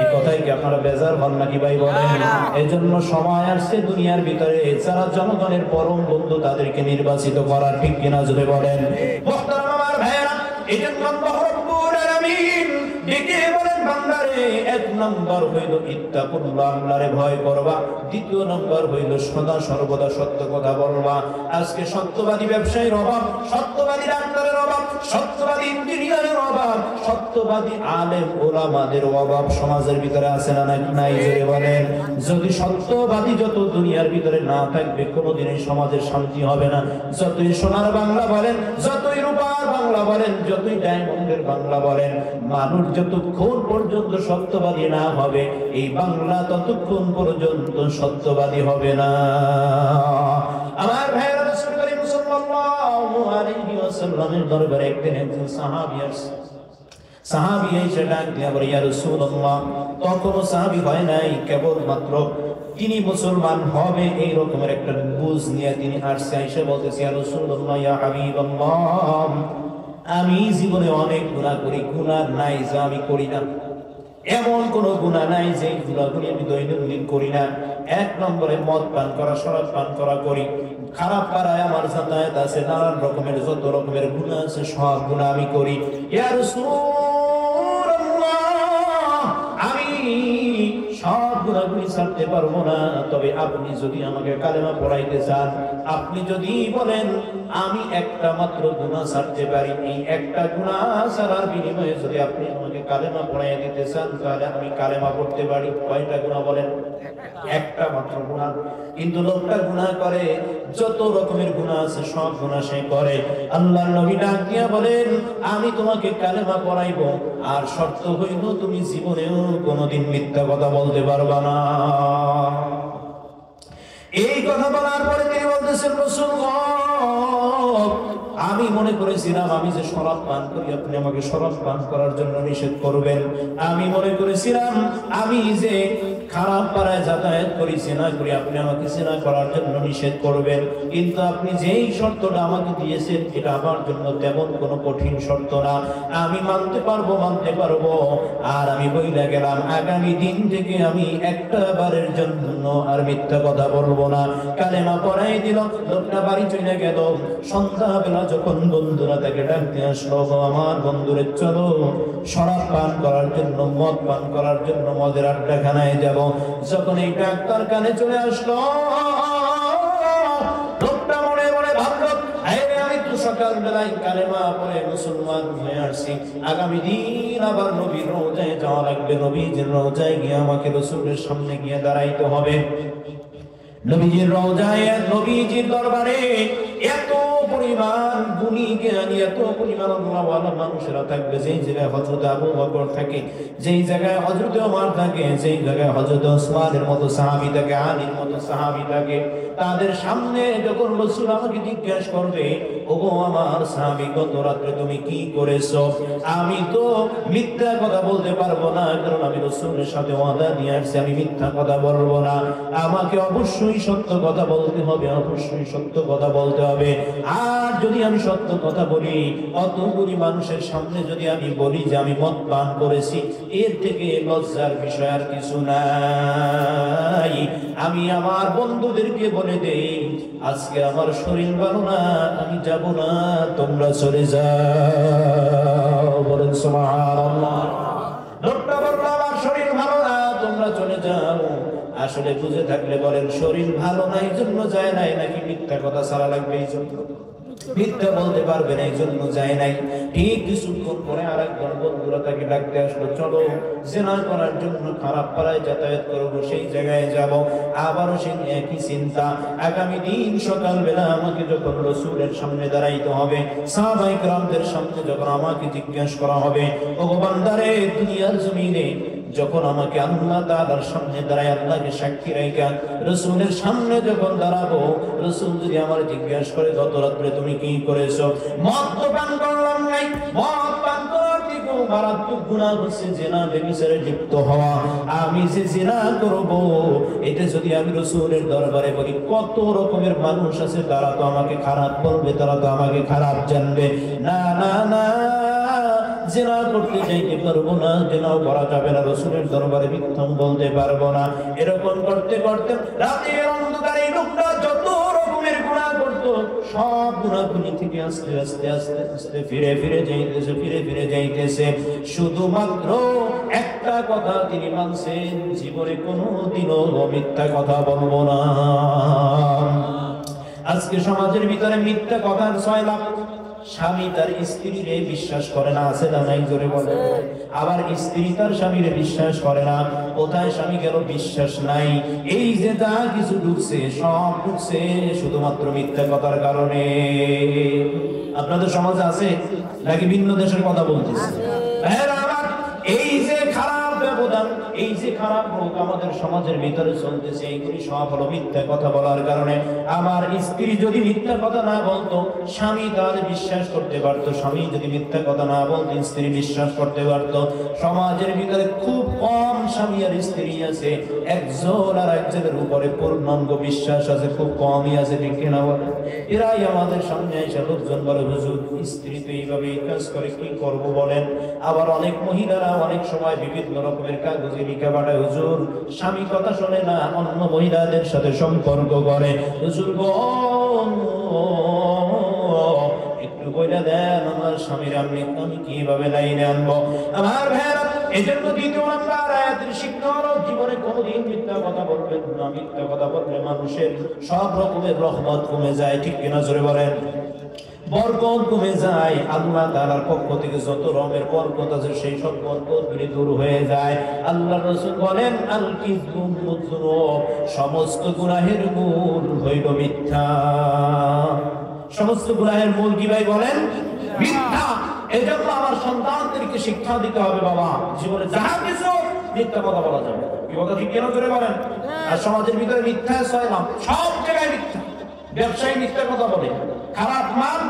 এই কথাই কি আপনারা বেজার হন নাকি ভাই বলেন? এই জন্য সময় আসছে দুনিয়ার ভিতরে যারা জনগণের পরম বন্ধু তাদেরকে নির্বাচিত করার, ঠিক কিনা জোরে বলেন? মুহতারাম আমার ভাইরা, এই জন্য আল্লাহ রাব্বুল আলামিন ডেকে বলেন বান্দারে, এক নম্বর হইল ইত্তাকুল্লাহ, আল্লাহরে ভয় করবা। দ্বিতীয় নম্বর হইল সদা সর্বদা সত্য কথা বলবা। আজকে সত্যবাদী ব্যবসায়ীর অভাব, সত্যবাদী ডাক্তারের অভাব, সত্যবাদী ইঞ্জিনিয়ারের অভাব, সত্যবাদী আলেম ওলামাদের অভাব সমাজের ভিতরে আছে না নাই? জোরে বলেন। যদি সত্যবাদী যত দুনিয়ার ভিতরে না থাকবে কোনোদিনই সমাজের শান্তি হবে না। যতই সোনার বাংলা বলেন, যতই রূপার বাংলা বলেন, যতই ডায়মন্ডের বাংলা বলেন, মানুষ যতক্ষণ পর্যন্ত সত্যবাদী না হবে এই বাংলা ততক্ষণ পর্যন্ত সত্যবাদী হবে না। আমার ভাইরা, রাসূল করিম সাল্লাল্লাহু আলাইহি ওয়াসাল্লামের দরবারে একদিন একজন সাহাবী এসে ডাক দিয়া বলে ইয়া রাসূলুল্লাহ, তখনও সাহাবী হয় নাই, কেবল মাত্র তিনি মুসলমান হবে এই রকমের একটা বুঝ নিয়ে তিনি আসছে। এসে বলতেছে ইয়া রাসূলুল্লাহ, ইয়া হাবিবাল্লাহ, আমি জীবনে অনেক গুনাহ করি, গুনাহ নাই যে আমি করি না, এমন কোন গুনাহ নাই যে গুনাহগুলি আমি দৈনন্দিন করি না। এক নম্বরে মদ পান করা, শরাব পান করা করি। খারাপ পাড়ায় আমার যাতায়াত আছে, নানান রকমের যত রকমের গুনাহ আছে সব গুনাহ আমি করি। ইয়া রাসূলুল্লাহ, আমি সব গুনাহগুলি ছাড়তে পারবো না, তবে আপনি যদি আমাকে কালেমা পড়াইতে চান, আপনি যদি বলেন আমি একটা মাত্র গুনাহ ছাড়তে পারি, এই একটা গুনাহ ছাড়ার বিনিময়ে যদি আপনি আমাকে কালেমা পড়াইয়া দিতে চান, তাহলে আমি কালেমা পড়তে পারি। কয়টা গুনাহ বলেন? একটা মাত্র গুনাহ। কিন্তু লোকটা গুনাহ করে, যত রকমের গুনাহ আছে সব গুনাহ সে করে। আল্লাহর নবী ডাক দিয়া বলেন, আমি তোমাকে কালেমা পড়াইবো, আর শর্ত হইল তুমি জীবনেও কোনোদিন মিথ্যা কথা বলতে পারবা না। এই কথা বলার পরে তিনি বলতেছেন, রাসূলুল্লাহ, আমি মনে করেছিলাম আমি যে শরাব পান করি আপনি আমাকে শরাব পান করার জন্য নিষেধ করবেন। আমি মনে করেছিলাম আমি যে খারাপ পাড়ায় যাতায়াত করি, সিনা করি, আপনি আমাকে সিনা করার জন্য নিষেধ করবেন। কিন্তু আপনি যেই শর্তটা আমাকে দিয়েছেন এটা আমার জন্য তেমন কোনো কঠিন শর্ত না, আমি মানতে পারবো। আর আমি বইলা গেলাম, আগামী দিন থেকে আমি একটা বারের জন্য আর মিথ্যা কথা বলবো না। কালেমা পড়াই দিল, লোকটা বাড়ি চলে গেল। সন্ধ্যাবেলা যখন বন্ধুরা তাকে ডাকতে আসলো, আমার বন্ধুরে চলো শরাব পান করার জন্য, মদ পান করার জন্য মদের আড্ডাখানায় যাব। যখন এই ডাক্তার কানে চলে আসলো, লোকটা মনে মনে ভাবলো, আমি তো সকালবেলায় কালেমা পড়ে মুসলমান হয়ে আসছি, আগামী দিন আবার নবীর রওজায় যাওয়া লাগবে, নবীজির রওজায় গিয়ে আমাকে রাসূলের সামনে গিয়ে দাঁড়াইতে হবে। নবীজির রওজায়, নবীজির দরবারে এত পরিমাণ গুণী জ্ঞানী, এত পরিমাণ আল্লাহওয়ালা মানুষেরা থাকবে, যেই জায়গায় হযরত আবু বকর থাকে, যেই জায়গায় হযরত ওমর থাকে, যেই জায়গায় হযরত ওসমানের মতো সাহাবী থাকে, আলীর মতো সাহাবী থাকে, তাদের সামনে যখন রাসূল আমাকে জিজ্ঞাসা করবে, ওগো আমার সাহাবী, গত রাতে তুমি কি করেছো? আমি তো মিথ্যা কথা বলতে পারবো না, কারণ আমি রাসূলের সাথে ওয়াদা নিয়ে আসছি, আমি মিথ্যা কথা বলবো না। আমাকে অবশ্যই সত্য কথা বলতে হবে, অবশ্যই সত্য কথা বলতে হবে। আর যদি আমি সত্য কথা বলি, অতগুলি মানুষের সামনে যদি আমি বলি যে আমি মদ পান করেছি, এর থেকে লজ্জার বিষয় আর কিছু নাই। আমি আমার বন্ধুদেরকে বলে দেই, আজকে আমার শরীর ভালো না, আমি যাব না, তোমরা চলে যাও। বলেন সুবহানাল্লাহ। লোকটা বলল, আমার শরীর ভালো না, তোমরা চলে যাও। আসলে বুঝে থাকলে বলেন, শরীর ভালো না এই জন্য যায় নাই, নাকি মিথ্যা কথা ছাড়া লাগবে এই জন্য? মিথ্যা বলতে পারবে না এই জন্য যায় নাই। ঠিক কিছুক্ষণ পরে আরেকজন বন্ধুরা তাকে ডাকতে আসলো, চলো জিনা করার জন্য খারাপ পাড়ায় যাতায়াত করবো, সেই জায়গায় যাব। আবারও সেই একই চিন্তা, আগামী দিন সকালবেলা আমাকে যখন রাসূলের সামনে দাঁড়াইতে হবে, সাহাবায়ে কেরামদের সামনে যখন আমাকে জিজ্ঞাসা করা হবে, ওগো বান্দারে, দুনিয়ার জমিনে যখন আমাকে আল্লাহ তাআলার সামনে দাঁড়ায়, আল্লাহকে সাক্ষী রেখে রাসূলের সামনে যখন দাঁড়াবো, রাসূল যদি আমার জিজ্ঞাসা করে, গত রাতে তুমি কি করেছো? মদ তো পান করলাম নাই, মদ পান করার থেকে মারাত্মক গুনাহ হচ্ছে জিনা, ব্যভিচারে লিপ্ত হওয়া। আমি যে জিনা করব, এটা যদি আমি রাসূলের দরবারে বলি, কত রকমের মানুষ আছে, তারা তো আমাকে খারাপ বলবে, তারা তো আমাকে খারাপ জানবে। না না না, জিনা করতে যাইতে পারবো না, জিনাও করা যাবে না, রাসূলের দরবারে মিথ্যা বলতে পারবো না। এরকম করতে করতে রাতের অন্ধকারে লোকটা যত রকমের গুনাহ করতো, সব গুনাহগুলি থেকে আস্তে আস্তে আস্তে আস্তে ফিরে ফিরে যাইতেছে। শুধুমাত্র একটা কথা তিনি মানছেন, জীবনে কোনোদিনও মিথ্যা কথা বলবো না। আজকে সমাজের ভিতরে মিথ্যা কথার 6 লাখ। স্বামী তার স্ত্রীরে বিশ্বাস করে না, আছে না নাই? জোরে বলে। আবার স্ত্রী তার স্বামীরে বিশ্বাস করে না। কোথায় স্বামী গেল? বিশ্বাস নাই। এই যে যা কিছু ঢুকছে, সব ঢুকছে শুধুমাত্র মিথ্যা কথার কারণে। আপনাদের সমাজে আছে নাকি ভিন্ন দেশের কথা বলতেছে? এই যে খারাপ ব্যবহার যান, এই যে খারাপ রোগ আমাদের সমাজের ভিতরে চলতেছে, এইগুলি সব হলো মিথ্যা কথা বলার কারণে। আমার স্ত্রী যদি মিথ্যা কথা না বলতো, স্বামী তাহলে বিশ্বাস করতে পারতো। স্বামী যদি মিথ্যা কথা না বলতো, স্ত্রী বিশ্বাস করতে পারতো। সমাজের ভিতরে খুব কম স্বামী আর স্ত্রী আছে, একজন আর একজনের উপরে পূর্ণাঙ্গ বিশ্বাস আছে, খুব কমই আছে, ঠিক কিনা বলে? এরাই আমাদের সামনে এসে লোকজন বলে, হুজুর স্ত্রী তো এইভাবে কাজ করে, কি করব বলেন? আবার অনেক মহিলারা অনেক সময় বিভিন্ন রকমের কাগজে লিখা পাঠায়, হুজুর স্বামী কথা শোনে না, অন্য মহিলাদের সাথে সম্পর্ক করে, হুজুর একটু বইলা দেন আমার স্বামীর আমি কিভাবে লাইনে আনবো। আমার ভাইরা, এই জন্য দ্বিতীয় নাম্বার আয়াতের শিক্ষা হলো, জীবনে কোনোদিন মিথ্যা কথা বলবেন না। মিথ্যা কথা বললে মানুষের সব রকমের রহমত কমে যায়, ঠিক কিনা জোরে বলেন? বরকত কমে যায়। আল্লাহ তাআলার পক্ষ থেকে যত রকমের বরকত আছে, সেই সব বরকতগুলি দূর হয়ে যায়। আল্লাহ রাসূল বলেন, আল কিযবু মুযনুব, সমস্ত গুনাহের মূল হইল মিথ্যা। সমস্ত গুনাহের মূল কি ভাই বলেন? মিথ্যা। এজন্য আমার সন্তানদেরকে শিক্ষা দিতে হবে, বাবা জীবনে যাহা কিছু মিথ্যা কথা বলা যাবে। কি কথা ঠিক কেন করে বলেন? আর সমাজের ভিতরে মিথ্যা ছয়লাম, সব জায়গায় মিথ্যা। ব্যবসায়ী মিথ্যা কথা বলে, খারাপ মাল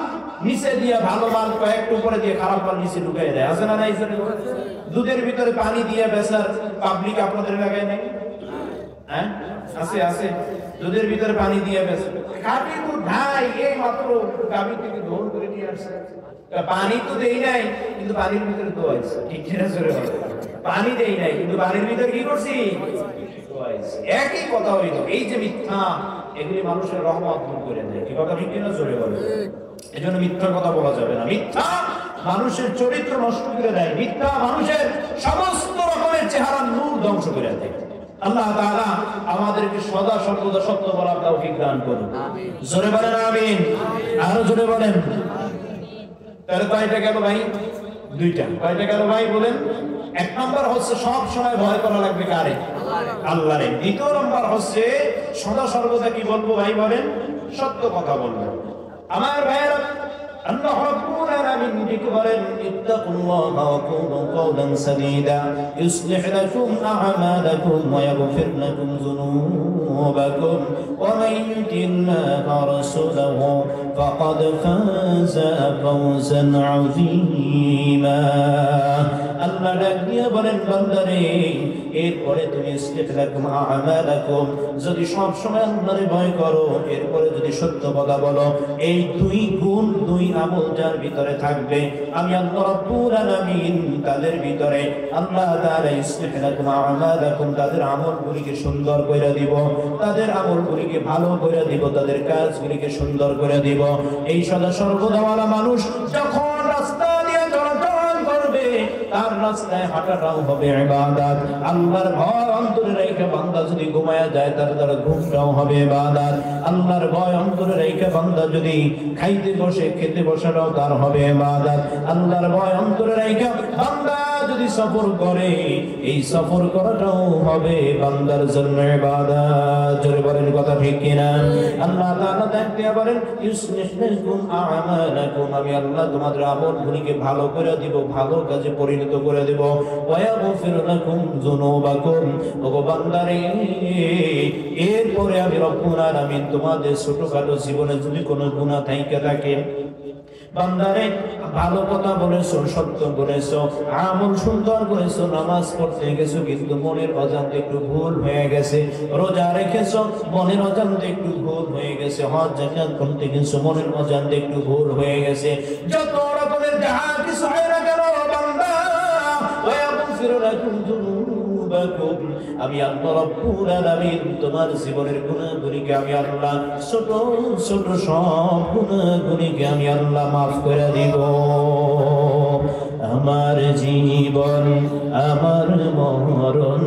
নিচে দিয়ে ভালো মাল কয়েকটু উপরে দিয়ে খারাপ মাল নিচে ঢুকাই দেয়, আছে না নাই? দুধের ভিতরে পানি দিয়ে বেচার পাবলিক আপনাদের এলাকায় নেই? হ্যাঁ আছে, আছে। দুধের ভিতরে পানি দিয়ে বেচে, গাভী দুধ ভাই এই মাত্র গাভী থেকে দৌড় করে নিয়ে আসছে, পানি তো দেই নাই কিন্তু পানির ভিতরে দোয়াইছে, ঠিক কিনা জোরে বলে? পানি দেই নাই কিন্তু পানির ভিতরে কি করছি? একই কথা হইল। এই যে মিথ্যা, এগুলি মানুষের রহমত দূর করে দেয়, কি কথা ঠিক কিনা জোরে বলে? এই জন্য মিথ্যা কথা বলা যাবে না। মিথ্যা মানুষের চরিত্র নষ্ট করে দেয়, মিথ্যা মানুষের সমস্ত রকমের চেহারা নূর ধ্বংস করে দেয়। আল্লাহ তাআলা আমাদেরকে সদা সর্বদা সত্য বলার তৌফিক দান করুন। জোরে বলেন আমিন। আরো জোরে বলেন। তাহলে কয়টা গেল ভাই? দুইটা। কয়টা গেল ভাই বলেন? এক নম্বর হচ্ছে সব সময় ভয় করা লাগবে কারে? আল্লাহরে। দ্বিতীয় নম্বর হচ্ছে সদা সর্বদা কি বলবো ভাই বলেন? সত্য কথা বলবো। আমার ভাইয়েরা, আল্লাহ রাব্বুল আলামিন বলেন, ইত্তাকুল্লাহা ওয়া কুলু কাওলান সাদীদা ইউসলিহ লাকুম আ'মালাকুম ওয়া ইয়াগফির লাকুম যুনুবাকুম ওয়া মান ইউতিল্লাহা ওয়া রাসূলাহু ফাকাদ ফাযা ফাওজান আযীমা। আল্লাহ ডাক দিয়ে বলেন, বান্দারে এরপরে তুমি ইসলিহ লাকুম আ'মালাকুম, যদি সব সময় আল্লাহরে ভয় করো, এরপরে যদি সত্য কথা বলো, এই দুই গুণ, দুই আমল যার ভিতরে থাকবে, আমি আল্লাহ রাব্বুল আলামিন তাদের ভিতরে আল্লাহ তাআলা ইসলিহ লাকুম আ'মালাকুম, তাদের আমলগুলিকে সুন্দর করে দিব, তাদের আমলগুলিকে ভালো করে দিব, তাদের কাজগুলিকে সুন্দর করে দিব। এই সদা সর্বদাওয়ালা মানুষ যখন রাস্তা দিয়ে চলাচল করবে, তার রাস্তায় হাঁটাটাও হবে ইবাদত। আল্লাহর ভয় অন্তরে রেখে বান্দা যদি ঘুমায়া যায়, তার দ্বারা ঘুমটাও হবে ইবাদত। আল্লাহর ভয় অন্তরে রেখে বান্দা যদি খাইতে বসে, খেতে বসাটাও তার হবে ইবাদত। আল্লাহর ভয় অন্তরে রেখে বান্দা যদি সফর করে, এই সফর করাটাও হবে বান্দার জন্য ইবাদত। জোরে বলেন কথা ঠিক কিনা? আল্লাহ তাআলা দেখতে বলেন, ইউসলিহ লাকুম আ'মালাকুম, আমি আল্লাহ তোমাদের আমলগুলিকে ভালো করে দিব, ভালো কাজে পরিণত করে দেব। ওয়া ইয়াগফির লাকুম যুনুবাকুম, ওগো বান্দারে এরপরে আমি রব্বুল আলামিন তোমাদের ছোটখাটো জীবনে যদি কোনো গুনাহ থাইকা থাকে, বান্দারে ভালো কথা বলেছো, সত্য বলেছো, আমল সুন্দর করেছো, নামাজ পড়তে গেছো কিন্তু মনের অজান্তে একটু ভুল হয়ে গেছে, রোজা রেখেছো মনের অজান্তে একটু ভুল হয়ে গেছে, হজ যাকাত করতে গেছো মনের অজান্তে একটু ভুল হয়ে গেছে, যত রকমের যাহা কিছু হয় না কেন বান্দা, ওয়া ইয়াগফির লাকুম যুনুবাকুম, আমি আল্লাহ রাব্বুল আলামিন তোমার জীবনের গুনাহগুলিকে আমি আল্লাহ ছোট ছোট সব গুনাহগুলিকে আমি আল্লাহ মাফ করে দিব। আমার জীবন, আমার মরণ,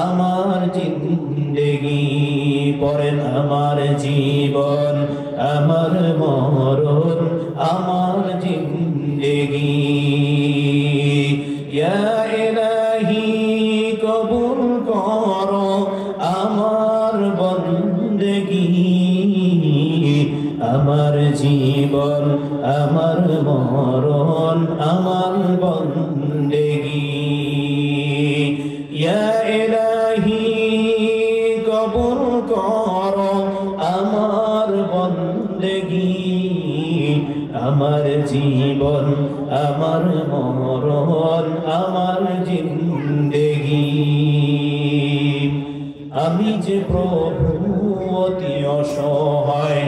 আমার জিন্দেগি, পড়েন আমার জীবন, আমার মরণ, আমার জিন্দেগি, ইয়া ইলাহি কবুল করো আমার বন্দেগি, আমার জীবন, আমার মরণ, আমার বন্দেগি, ইয়া বন্দেগী, আমার জীবন আমার মরণ আমার জিন্দেগী। আমি যে প্রভু অতি অসহায়,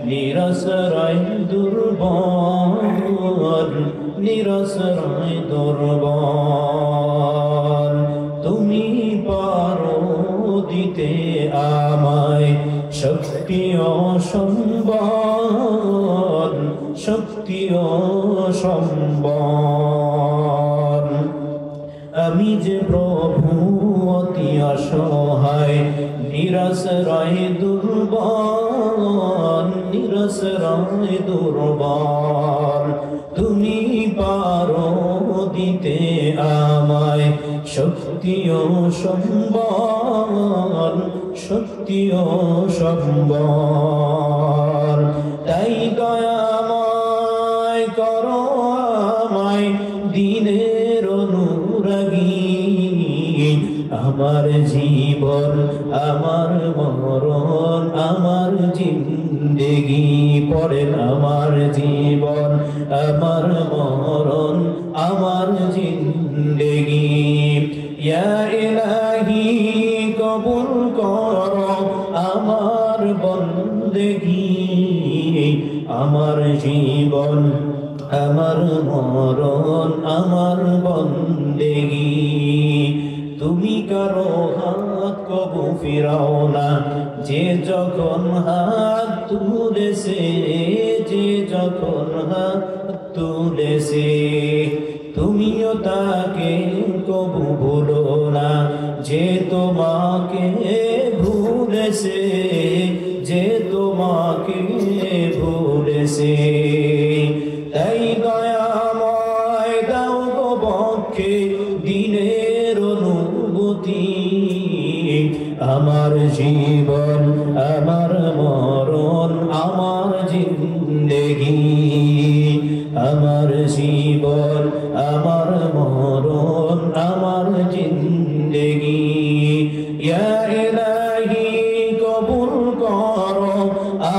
নিরাশ্রয় দুর্বল, নিরাশ্রয় দুর্বল। তুমি পারো দিতে আমায় শক্তি ও সম্বল, শক্তি ও সম্বল। আমি যে প্রভু অতি অসহায়, নিরাশ্রয় দুর্বল, নিরাশ্রয় দুর্বল। তুমি পারো দিতে আমায় শক্তি ও সম্বল, শক্তি ও সম্বল। তাই দয়াময় করো আমায় দিনের অনুরাগী, আমার জীবন আমার মরণ আমার জিন্দেগী। পড়েন আমার জীবন আমার মরণ আমার জিন্দেগী। ইয়া ইলাহি কবুল করো আমার বন্দেগী, আমার জীবন আমার মরণ আমার বন্দেগী। তুমি কারো হাত কবু ফিরাও না, যে যখন হাত তুলেছে, যে যখন হাত তুলেছে। তুমিও তাকে কবু ভুলো না, যে তোমাকে ভুলেছে, যে তোমাকে ভুলেছে। তাই দয়াময় দাও গো বক্ষে দিনের অনুভূতি, আমার জীবন আমার মরণ আমার জিন্দেগী, আমার জীবন আমার মরণ আমার জিন্দেগী। ইয়া ইলাহি কবুল করো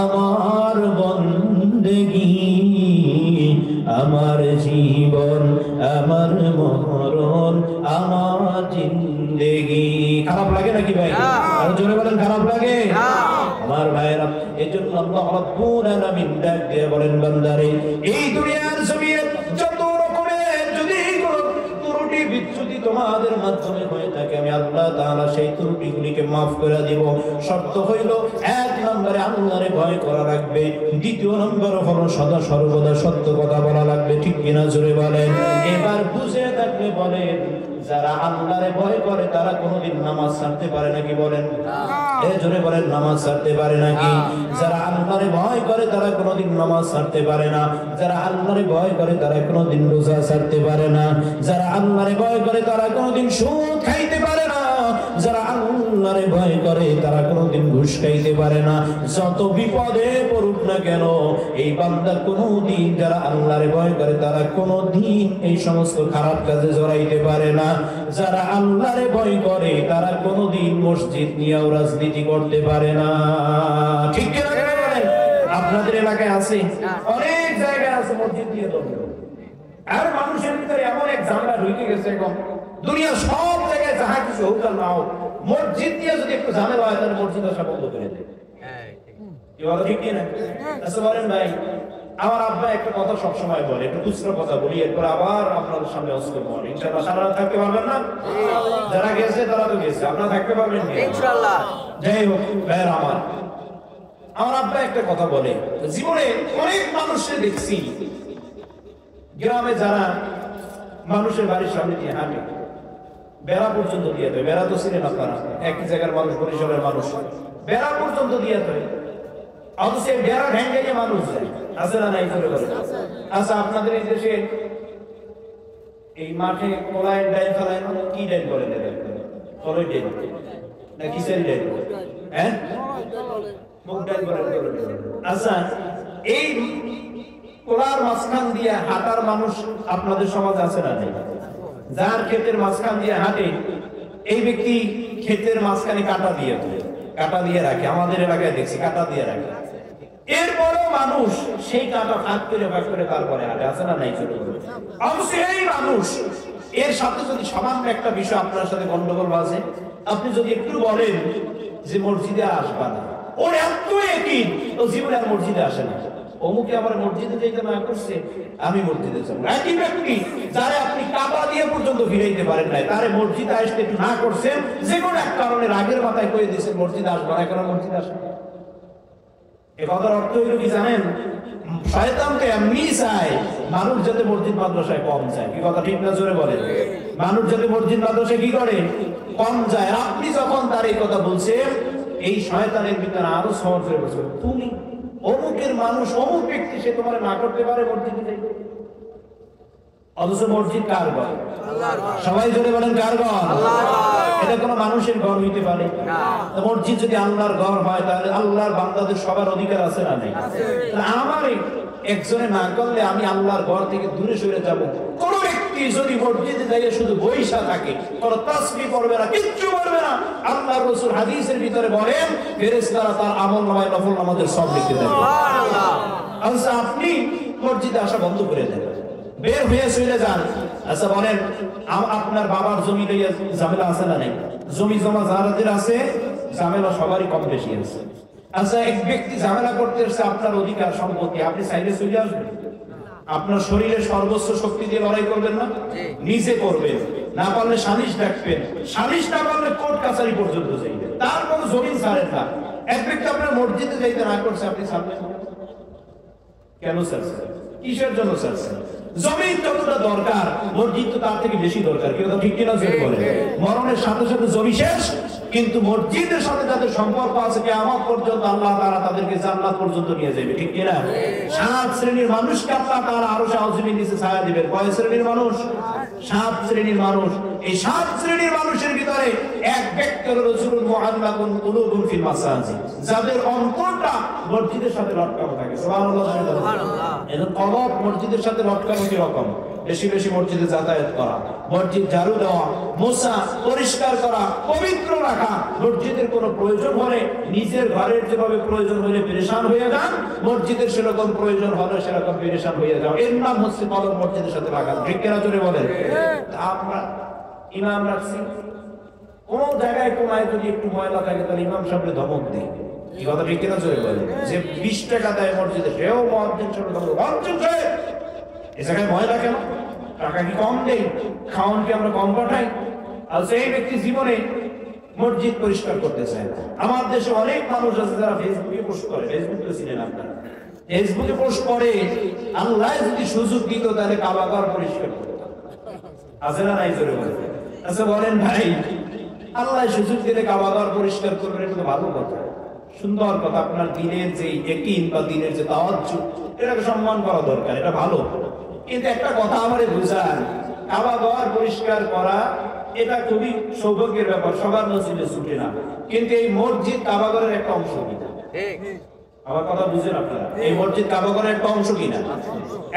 আমার বন্দেগী, আমার জীবন আমার মরণ আমার জিন্দেগী। খারাপ লাগে নাকি ভাই? আর জোরে বলেন খারাপ লাগে? আমার ভাইরা, এজন্য আল্লাহ রাব্বুল আলামিন ডাক দিয়ে বলেন, বান্দারে এই দুনিয়ার জমিনে যত রকমের যদি কোনো ত্রুটি বিচ্যুতি তোমাদের মাধ্যমে হয়ে থাকে, আমি আল্লাহ তাআলা সেই ত্রুটিগুলিকে মাফ করে দিব। শর্ত হইল, এক নম্বরে আল্লাহরে ভয় করা লাগবে, দ্বিতীয় নম্বর হলো সদা সর্বদা সত্য কথা বলা লাগবে। ঠিক কিনা জোরে বলেন? এবার বুঝে থাকলে বলেন, যারা আল্লাহরে ভয় করে তারা কোনোদিন নামাজ ছাড়তে পারে নাকি? বলেন এ জোরে বলেন, নামাজ ছাড়তে পারে নাকি? যারা আল্লাহরে ভয় করে তারা কোনোদিন নামাজ ছাড়তে পারে না। যারা আল্লাহরে ভয় করে তারা কোনোদিন রোজা ছাড়তে পারে না। যারা আল্লাহরে ভয় করে তারা কোনোদিন সুদ খাইতে পারে না। যারা আল্লাহরে ভয় করে তারা কোনোদিন ঘুষ খাইতে পারে না। যত বিপদে পড়ুক না কেন, এই বান্দা কোনোদিন, যারা আল্লাহরে ভয় করে তারা কোনোদিন এই সমস্ত খারাপ কাজে জড়াইতে পারে না। যারা আল্লাহরে ভয় করে তারা কোনোদিন মসজিদ নিয়েও রাজনীতি করতে পারে না। ঠিক কিনা বলেন? আপনাদের এলাকায় আছে, অনেক জায়গায় আছে মসজিদ নিয়ে দখল। আর মানুষের ভিতরে এমন এক ঝামেলা ঢুকে গেছে, এখন দুনিয়া সব জায়গায় যাহা কিছু হোক আর না হোক, মসজিদ নিয়ে যদি একটু ঝামেলা হয় তাহলে মসজিদ আসা বন্ধ করে দেয়। কি বলো? ঠিক কিনা? আচ্ছা বলেন ভাই, আমার আব্বা একটা কথা সবসময় বলে, একটু খুচরা কথা বলি, এরপর আবার আপনাদের সামনে অস্ত বল। ইনশাআল্লাহ সারা রাত থাকতে পারবেন না? যারা গেছে তারা তো গেছে, আপনারা থাকতে পারবেন না ইনশাআল্লাহ। যাই হোক ভাইরা, আমার আব্বা একটা কথা বলে, জীবনে অনেক মানুষকে দেখছি গ্রামে যারা মানুষের বাড়ির সামনে দিয়ে হাঁটে, বেড়া পর্যন্ত দিয়ে দেয়। বেড়া তো ছিলেন আপনারা, একই জায়গার মানুষ, পরিসরের মানুষ, বেড়া পর্যন্ত দিয়ে দেয়। অথচ বেড়া ভেঙে মানুষ যায়, আছে না নাই? আচ্ছা, আপনাদের এই দেশে এই মাঠে কলাইয়ের ডাইল ফেলায়, কি ডাইল বলে দেয়? কলাই ডাইল না কিসের ডাইল? হ্যাঁ, মুগ ডাইল বলে। আচ্ছা, এই কোলার মাঝখান দিয়ে হাঁটার মানুষ আপনাদের সমাজে আছে না নাই? যার ক্ষেতের মাঝখান দিয়ে হাঁটে, এই ব্যক্তি ক্ষেতের মাঝখানে কাটা দিয়ে দেয়। কাটা দিয়ে রাখে, আমাদের এলাকায় দেখছি কাটা দিয়ে রাখে। এরপরেও মানুষ সেই কাটা ভাগ করে তারপরে হাঁটে, আছে না নাই? এই মানুষ এর সাথে যদি সামান্য একটা বিষয় আপনার সাথে গন্ডগোল বাজে, আপনি যদি একটু বলেন যে মসজিদে আসবা না, ওর এত একই ও জীবনে আর মসজিদে আসে না, অমুকে আমার মসজিদে যেতে না করছে, আমি মসজিদে যাবো। একই ব্যক্তি যারা আপনি কাবা দিয়ে পর্যন্ত ফিরাইতে পারেন নাই, তারে মসজিদে আসতে একটু না করছেন, যে কোনো এক কারণে রাগের মাথায় কয়ে দিয়েছেন মসজিদে আসবো না, এখন মসজিদে আসে। এ কথার অর্থ হইল কি জানেন? শয়তান তো এমনি চায় মানুষ যাতে মসজিদ মাদ্রাসায় কম যায়। কি কথা ঠিক না? জোরে বলেন। মানুষ যাতে মসজিদ মাদ্রাসায় কি করে? কম যায়। আপনি যখন তার এই কথা বলছেন, এই শয়তানের ভিতরে আরো সহজ হয়ে বলছে, তুমি অমুকের মানুষ, অমুক ব্যক্তি, সে তোমার না করতে পারে মসজিদে যাইতে। অথচ মসজিদ কার ঘর? সবাই জোরে বলেন, কার ঘর? এটা কোনো মানুষের ঘর হইতে পারে? মসজিদ যদি আল্লাহর ঘর হয়, তাহলে আল্লাহর বান্দাদের সবার অধিকার আছে না নেই? আমার একজনে না করলে আমি আল্লাহর ঘর থেকে দূরে সরে যাব। কোন ব্যক্তি যদি মসজিদে যাইয়ে শুধু বৈশা থাকে, কোন তাসবিহ পড়বে না, কিচ্ছু পড়বে না, আল্লাহর রাসূল হাদিসের ভিতরে বলেন ফেরেশতারা তার আমলনামায় নফল নামাজের সব লিখে দেবে। আচ্ছা, আপনি মসজিদে আসা বন্ধ করে দেন, বের হয়ে চলে যান। আচ্ছা বলেন, আপনার বাবার জমি লইয়া ঝামেলা আছে না নাই? জমি জমা যাদের আছে, ঝামেলা সবারই কম বেশি আছে। আচ্ছা, এক ব্যক্তি ঝামেলা করতে আসছে আপনার অধিকার সম্পত্তি, আপনি চাইলে চলে আসবেন? আপনার শরীরের সর্বোচ্চ শক্তি দিয়ে লড়াই করবেন না? নিজে করবেন, না পারলে সালিশ ডাকবেন, সালিশ না পারলে কোর্ট কাছারি পর্যন্ত যাইবেন, তারপর জমিন ছাড়েন না। এক ব্যক্তি আপনার মসজিদে যাইতে না করছে, আপনি ছাড়বেন কেন? ছাড়ছেন কিসের জন্য? ছাড়ছেন জমিন যতটা দরকার, মসজিদ তো তার থেকে বেশি দরকার। কেউ ঠিক কিনা জোরে বলে? মরণের সাথে সাথে জমি শেষ, কিন্তু মসজিদের সাথে যাদের সম্পর্ক আছে কিয়ামত পর্যন্ত আল্লাহ তাআলা তাদেরকে জান্নাত পর্যন্ত নিয়ে যাবে। ঠিক কিনা? 7 শ্রেণীর মানুষকে আল্লাহ তাআলা আরশে আজিমের নিচে ছায়া দিবেন। কয় শ্রেণীর মানুষ? 7 শ্রেণীর মানুষ। এই 7 শ্রেণীর মানুষের ভিতরে এক ব্যক্তি হলো রাসূলুল মুআল্লাকুন কুলুবুন ফিল মাসাজিদ, যাদের অন্তরটা মসজিদের সাথে লটকানো থাকে। সুবহানাল্লাহ, সুবহানাল্লাহ। এর কলব মসজিদের সাথে লটকানো কি রকম? বেশি বেশি মসজিদে যাতায়াত করা, মসজিদ ঝাড়ু দেওয়া, মোছা, পরিষ্কার করা, পবিত্র রাখা। মসজিদের কোনো প্রয়োজন হলে নিজের ঘরের যেভাবে প্রয়োজন হলে পেরেশান হয়ে যান, মসজিদের সেরকম প্রয়োজন হলে সেরকম পেরেশান হয়ে যাও। এর নাম হচ্ছে কলব মসজিদের সাথে রাখা। ঠিক কিনা জোরে বলেন? আমরা ইমাম রাখছি, কোন জায়গায় কোনায় যদি একটু ময়লা থাকে, তাহলে ইমাম সাহেবকে ধমক দিই। এই কথা ঠিক কিনা জোরে বলেন? যে 20 টাকা দেয় মসজিদে, সেও মুয়াজ্জিন সাহেব ধমক, মুয়াজ্জিন সাহেব এই জায়গায় ময়লা কেন? টাকা কি কম দেই? খাওয়ান কি আমরা কম পাঠাই? আর সেই ব্যক্তি জীবনে মসজিদ পরিষ্কার করতে চায় না। আমার দেশে অনেক মানুষ আছে যারা ফেসবুকে পোস্ট করে, ফেসবুক তো চিনেন আপনারা, ফেসবুকে পোস্ট করে আল্লাহ যদি সুযোগ দিত তাহলে কাবাঘর পরিষ্কার করত। আছে না নাই? জোরে বলেন। আচ্ছা বলেন ভাই, আল্লাহ সুযোগ দিলে কাবাঘর পরিষ্কার করবেন, এটা তো ভালো কথা, সুন্দর কথা। আপনার দিনের যে ইয়াকিন বা দিনের যে তাওয়াজ্জুহ, এটাকে সম্মান করা দরকার, এটা ভালো। কিন্তু একটা কথা আমারে বুঝান, কাবাঘর পরিষ্কার করা এটা খুবই সৌভাগ্যের ব্যাপার, সবার নসিবে ছুটে না। কিন্তু এই মসজিদ কাবাঘরের একটা অংশ কিনা? আমার কথা বুঝেন আপনারা? এই মসজিদ কাবাঘরের একটা অংশ কিনা?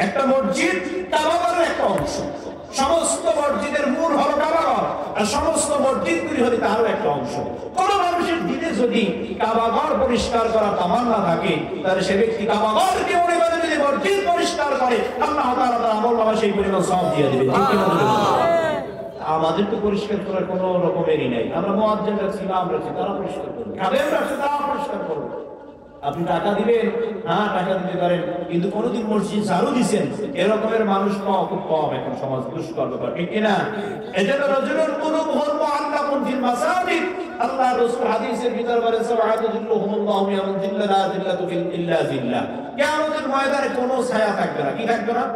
একটা মসজিদ কাবাঘরের একটা অংশ। সমস্ত মসজিদের মূল হলো কাবাঘর, আর সমস্ত মসজিদগুলি হলো তারও একটা অংশ। কোন মানুষের দিনে যদি কাবাঘর পরিষ্কার করার তামান্না থাকে, তাহলে সে ব্যক্তি কাবাঘরকে মনে করে যদি মসজিদ পরিষ্কার করে, আল্লাহ তাআলা তার আমলনামায় সেই পরিমাণ সওয়াব দিয়ে দিবেন। ঠিক কিনা? আমাদের তো পরিষ্কার করার কোনো রকমেরই নাই। আমরা মুয়াজ্জিন রাখছি, ইমাম রাখছি, তারা পরিষ্কার করবে, খাদেম রাখছি, তারা পরিষ্কার করবে। আপনি টাকা দিবেন, হ্যাঁ টাকা দিতে পারেন, কিন্তু কোনদিন মসজিদ ঝাড়ু দিচ্ছেন এরকমের মানুষ পাওয়া খুব কম এখন সমাজ, দুষ্কর ব্যাপার। ঠিক কিনা? এজন্য রাজুলুন কুলুবুহুম মুআল্লাকুন ফিল মাসাজিদ, আল্লাহ রাসূল হাদিসের ভিতর বলেন সাবআতু যিল্লুহুমুল্লাহু ইয়াউমা যিল্লা লা যিল্লাতু ইল্লা যিল্লাহ। কিয়ামতের ময়দানে কোনো ছায়া থাকবে না। কি থাকবে না?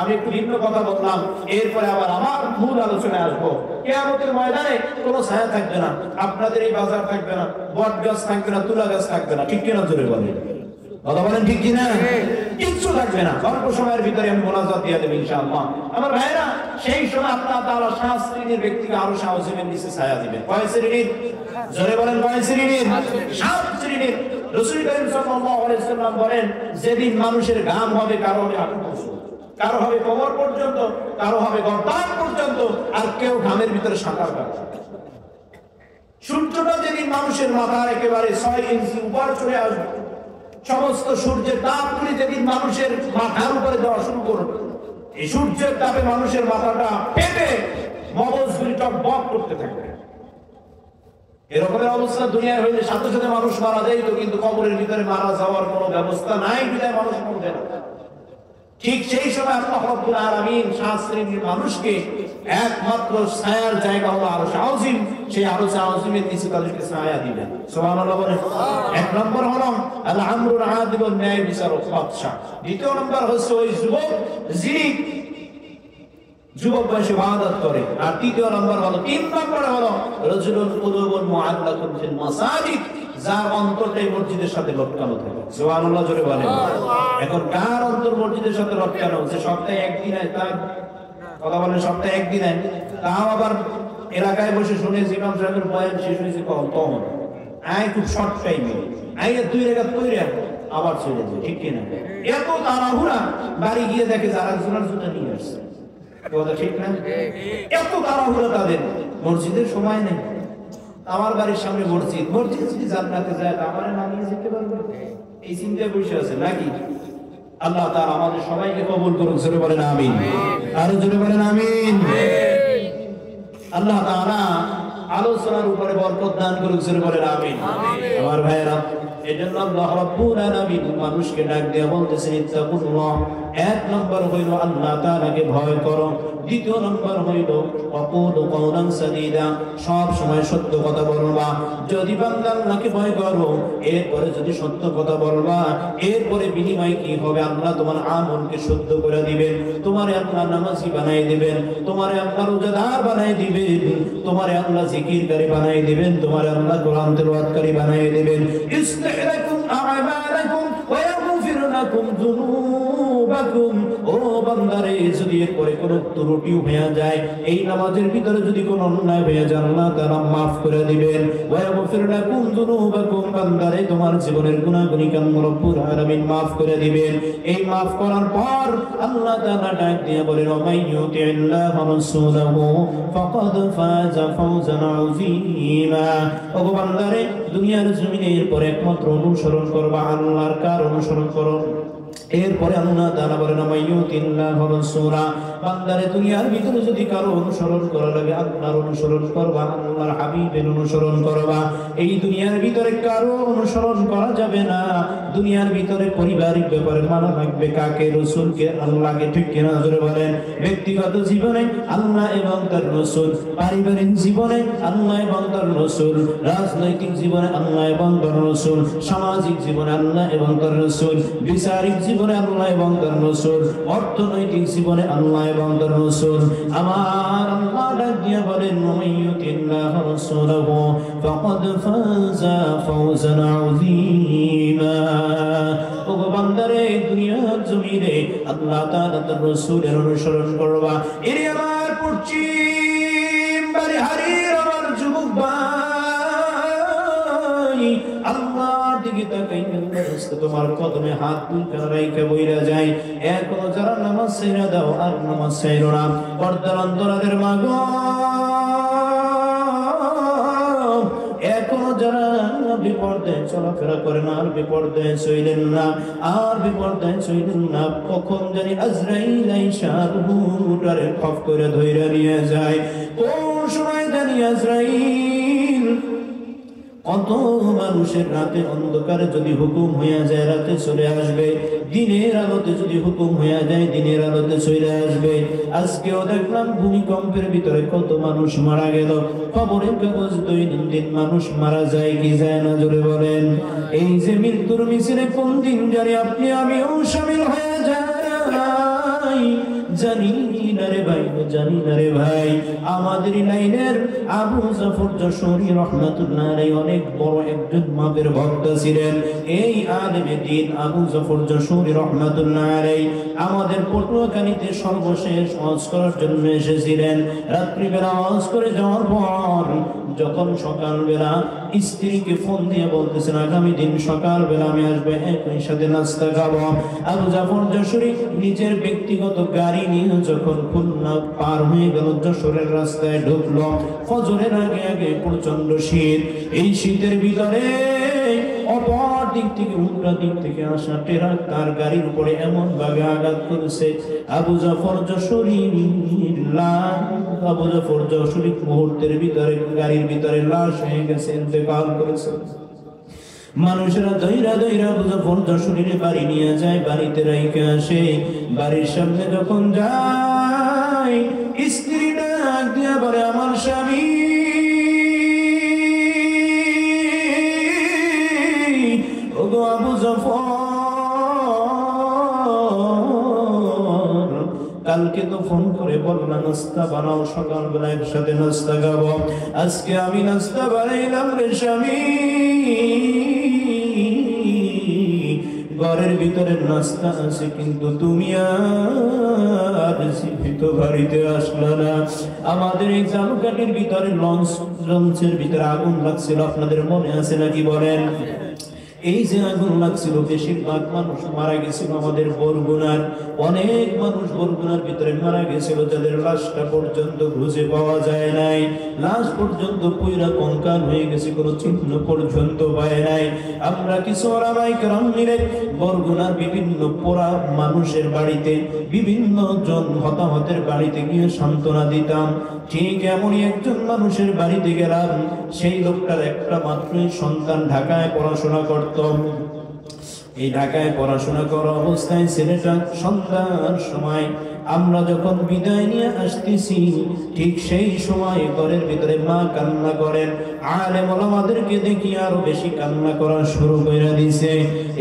আমি একটু ভিন্ন কথা বললাম, এরপরে আবার আমার মূল আলোচনায় আসবো। কিয়ামতের ময়দানে কোনো ছায়া থাকবে না, আপনাদের এই বাজার থাকবে না, বট গাছ থাকবে না, তুলা গাছ থাকবে না। ঠিক কিনা জোরে বলেন? কথা বলেন ঠিক কিনা? কিচ্ছু থাকবে না। অল্প সময়ের ভিতরে আমি মোনাজাত দিয়ে দেব ইনশাআল্লাহ। আমার ভাইরা, সেই সময় আল্লাহ তাআলা 7 শ্রেণীর ব্যক্তিকে আরো সাহসের নিচে ছায়া দিবেন। কয় শ্রেণীর? জোরে বলেন, কয় শ্রেণীর? 7 শ্রেণীর। রাসূল করিম সাল্লাল্লাহু আলাইহি ওয়াসাল্লাম বলেন, যেদিন মানুষের ঘাম হবে, কারো হবে হাঁটু পর্যন্ত, কারো হবে কোমর পর্যন্ত, কারো হবে গর্দান পর্যন্ত, আর কেউ ঘামের ভিতরে সাঁতার কাটবে। সূর্যটা যেদিন মানুষের মাথার একেবারে 6 ইঞ্চি উপরে চলে আসবে, সমস্ত সূর্যের তাপগুলি যেদিন মানুষের মাথার উপরে দেওয়া শুরু করবে, এই সূর্যের তাপে মানুষের মাথাটা ফেটে মগজগুলি টকবক করতে থাকবে। এরকমের অবস্থা দুনিয়ায় হইলে সাথে সাথে মানুষ মারা যায়, তো কিন্তু কবরের ভিতরে মারা যাওয়ার কোনো ব্যবস্থা নাই, বিধায় মানুষ মরবে না। ঠিক সেই সময় আল্লাহ রাব্বুল আলামিন 7 শ্রেণীর মানুষকে একমাত্র ছায়ার জায়গা হলো আরশ আযীম, সেই আরশ আযীমের নিচে তাদেরকে ছায়া দিবেন। সুবহানাল্লাহ বলেন। এক নম্বর হলো আল আমরুল আদিল ওয়ান ন্যায় বিচারক বাদশা। দ্বিতীয় নম্বর হচ্ছে ওই যুবক যিনি যুবক বয়সে ইবাদত করে। আর তৃতীয় নম্বর হলো, 3 নম্বরে হলো রাজুলুন কুলুবুন মুআল্লাকুন ফিল মাসাজিদ, যার অন্তরটাই মসজিদের সাথে লটকানো থাকে। সুবহানাল্লাহ জোরে বলেন। এখন কার অন্তর মসজিদের সাথে লটকানো? যে সপ্তাহে একদিন হয়, তার কথা বলেন, সপ্তাহে একদিন হয়, তাও আবার এলাকায় বসে শুনে ইমাম সাহেবের বয়ান শেষ হয়েছে তখন আয় খুব শর্ট টাইমে আইয়ে 2 রাকাত পড়ে আবার চলে যায়, ঠিক কিনা? এত তাড়াহুড়া, বাড়ি গিয়ে দেখে যারা জুনার জুতা নিয়ে আসছে, কথা ঠিক না? এত তাড়াহুড়া তাদের, মসজিদের সময় নেই। আমার বাড়ির সামনে মসজিদ, মসজিদ যদি জান্নাতে যায় আমার নামিয়ে যেতে পারবে, এই চিন্তায় বসে আছে নাকি? আল্লাহ তাআলা আমাদের সবাইকে কবুল করুন, জোরে বলেন আমিন। আরো জোরে বলেন আমিন। আল্লাহ তাআলা আলোচনার উপরে বরকত দান করুন, জোরে বলেন আমিন। আমার ভাইরা, এজন্য আল্লাহ রাব্বুল আলামিন মানুষকে ডাক দিয়ে বলতেছেন ইত্তাকুল্লাহ। এক নম্বর হইল আল্লাহ তাআলাকে ভয় করো। দ্বিতীয় নম্বর হইল ওয়াকুলু কাওলান সাদীদা, সব সময় সত্য কথা বলবা। যদি বান্দা আল্লাহকে ভয় করো, এরপরে যদি সত্য কথা বলবা, এরপরে বিনিময় কি হবে? আল্লাহ তোমার আমলকে শুদ্ধ করে দিবেন, তোমারে আল্লাহ নামাজি বানাই দিবেন, তোমারে আল্লাহ রোজাদার বানাই দিবেন, তোমারে আল্লাহ জিকিরকারী বানাই দিবেন, তোমারে আল্লাহ কোরআন তেলাওয়াতকারী বানাই দিবেন। ইসলাহুকুম আমালাকুম ওয়া ইয়াগফির লাকুম যুনুবাকুম। ও বান্দারে, যদি এরপরে কোনো ত্রুটি হয়ে যায়, এই নামাজের ভিতরে যদি কোনো অন্যায় হয়ে যায়, আল্লাহ তাআলা মাফ করে দিবেন। ওয়া ইয়াগফির লাকুম যুনুবাকুম, বান্দারে তোমার জীবনের গুনাহগুলি আল্লাহ রাব্বুল আলামিন মাফ করে দিবেন। এই মাফ করার পর আল্লাহ তাআলা ডাক দিয়ে বলেন ওয়ামাইয়ুতিল্লাহ ওয়া রাসূলাহু ফাকাদ ফাযা ফাওজান আযীমা। ও বান্দারে, দুনিয়ার জমিনের পর একমাত্র অনুসরণ করবা আল্লাহর, কার অনুসরণ করো? এরপরে আল্লাহ তাআলা বলেন মাইয়ুতিল্লাহ ওয়া রাসূলা, বান্দারে দুনিয়ার ভিতরে যদি কারো অনুসরণ করা লাগে, আল্লাহর অনুসরণ করবা, আল্লাহর হাবিবের অনুসরণ করবা। এই দুনিয়ার ভিতরে কারো অনুসরণ করা যাবে না। দুনিয়ার ভিতরে পারিবারিক ব্যাপারে মানা লাগবে কাকে? রাসূলকে, আল্লাহকে, ঠিক কিনা জোরে বলেন। ব্যক্তিগত জীবনে আল্লাহ এবং তার রাসূল, পারিবারিক জীবনে আল্লাহ এবং তার রাসূল, রাজনৈতিক জীবনে আল্লাহ এবং তার রাসূল, সামাজিক জীবনে আল্লাহ এবং তার রাসূল, বিচারিক জীবনে আল্লাহ এবং তার রাসূল, অর্থনৈতিক জীবনে আল্লাহ এবং তার রাসূল। আমার আল্লাহ ডাক দিয়ে বলেন মাইয়ুতিল্লাহ ওয়া রাসূলাহু ফাকাদ ফাযা ফাওজান আযীমা। ও বান্দারে, দুনিয়ার জমিনে আল্লাহ তাআলা তার রাসূলের অনুসরণ করবা। এর আমার পশ্চিম বাড়ি হারির আমার যুবক ভাই, আল্লাহর দিকে তাকাইয়া তোমার কদমে হাত দুইখানা রাইখা বইরা যায়। এখনো যারা নামাজ ছাইরা দাও, আর নামাজ ছাইরো না। পর্দার অন্তরালের মা গো, এখনো যারা বিপর্দয় চলাফেরা করেন, আর বিপর্দয় চইলেন না, আর বিপর্দয় চইলেন না। কখন জানি আজরাইল আইসা রূহটারে খপ করে ধইরা নিয়ে যায়। কোন সময় জানি আজরাইল কত মানুষের রাতে অন্ধকারে যদি হুকুম হইয়া যায় রাতে চলে আসবে, দিনের আলোতে যদি হুকুম হইয়া যায় দিনের আলোতে চলে আসবে। আজকেও দেখলাম ভূমিকম্পের ভিতরে কত মানুষ মারা গেল। খবরের কাগজ দৈনন্দিন মানুষ মারা যায় কি যায় না, জোরে বলেন। এই যে মৃত্যুর মিছিলে কোন দিন জানি আপনি আমিও শামিল হয়ে যাই, জানি না রে ভাই, জানি না রে ভাই। আমাদের লাইনের আবু জাফর যশোরী রাহমাতুল্লাহ আলাইহি অনেক বড় একজন মাপের ভক্ত ছিলেন। এই আলেমে দ্বীন আবু জাফর যশোরী রাহমাতুল্লাহ আলাইহি আমাদের পটুয়াখালীতে সর্বশেষ হজ করার জন্য এসেছিলেন। রাত্রিবেলা হজ করে যাওয়ার পর যখন সকালবেলা স্ত্রীকে ফোন দিয়ে বলতেছেন আগামী দিন সকালবেলা আমি আসবো, একই সাথে নাস্তা খাবো। আবু জাফর যশোরী নিজের ব্যক্তিগত গাড়ি নিয়ে যখন খুলনা পার হয়ে গেল, যশোরের রাস্তায় ঢুকলো, ফজরের আগে আগে প্রচন্ড শীত। এই শীতের ভিতরে অপর দিক থেকে, উল্টা দিক থেকে আসা ট্রাক তার গাড়ির উপরে এমন ভাবে আঘাত করেছে, আবু জাফর যশোরী মুহূর্তের ভিতরে গাড়ির ভিতরে লাশ হয়ে গেছে, ইন্তেকাল করেছে। মানুষেরা দইরা দইরা আবু জাফর যশোরীর বাড়ি নিয়ে যায়, বাড়িতে রাইখে আসে। বাড়ির সামনে যখন যায়, স্ত্রী ডাক দিয়া বলে, আমার স্বামী, ওগো আবু জাফর, কালকে তো ফোন করে বললাম নাস্তা বানাও, সকালবেলা একসাথে নাস্তা খাবো, আজকে আমি নাস্তা বানাইলাম রে স্বামী, ঘরের ভিতরে নাস্তা আছে কিন্তু তুমি আর জীবিত বাড়িতে আসলো না। আমাদের এই জালুকাটির ভিতরে লঞ্চের ভিতরে আগুন লাগছিল, আপনাদের মনে আছে নাকি বলেন? এই যে আগুন লাগছিল, বেশিরভাগ মানুষ মারা গেছিল আমাদের বরগুনার, অনেক মানুষ বরগুনার ভিতরে মারা গেছিল, যাদের লাশটা পর্যন্ত খুঁজে পাওয়া যায় নাই, লাশ পর্যন্ত পুইরা কঙ্কাল হয়ে গেছে, কোনো চিহ্ন পর্যন্ত পায় নাই। আমরা কিছু ওলামায়ে কেরাম মিলে বরগুনার বিভিন্ন পোড়া মানুষের বাড়িতে, বিভিন্ন জন হতাহতের বাড়িতে গিয়ে সান্ত্বনা দিতাম। ঠিক এমনই একজন মানুষের বাড়িতে গেলাম, সেই লোকটার একটা মাত্রই সন্তান ঢাকায় পড়াশোনা করত। এই ঢাকায় পড়াশোনা করা অবস্থায় ছেলেটা সন্ধ্যার সময় আমরা যখন বিদায় নিয়ে আসতেছি, ঠিক সেই সময় ঘরের ভিতরে মা কান্না করেন। আলেম ওলামাদেরকে দেখি আরো বেশি কান্না করা শুরু করে দিছে।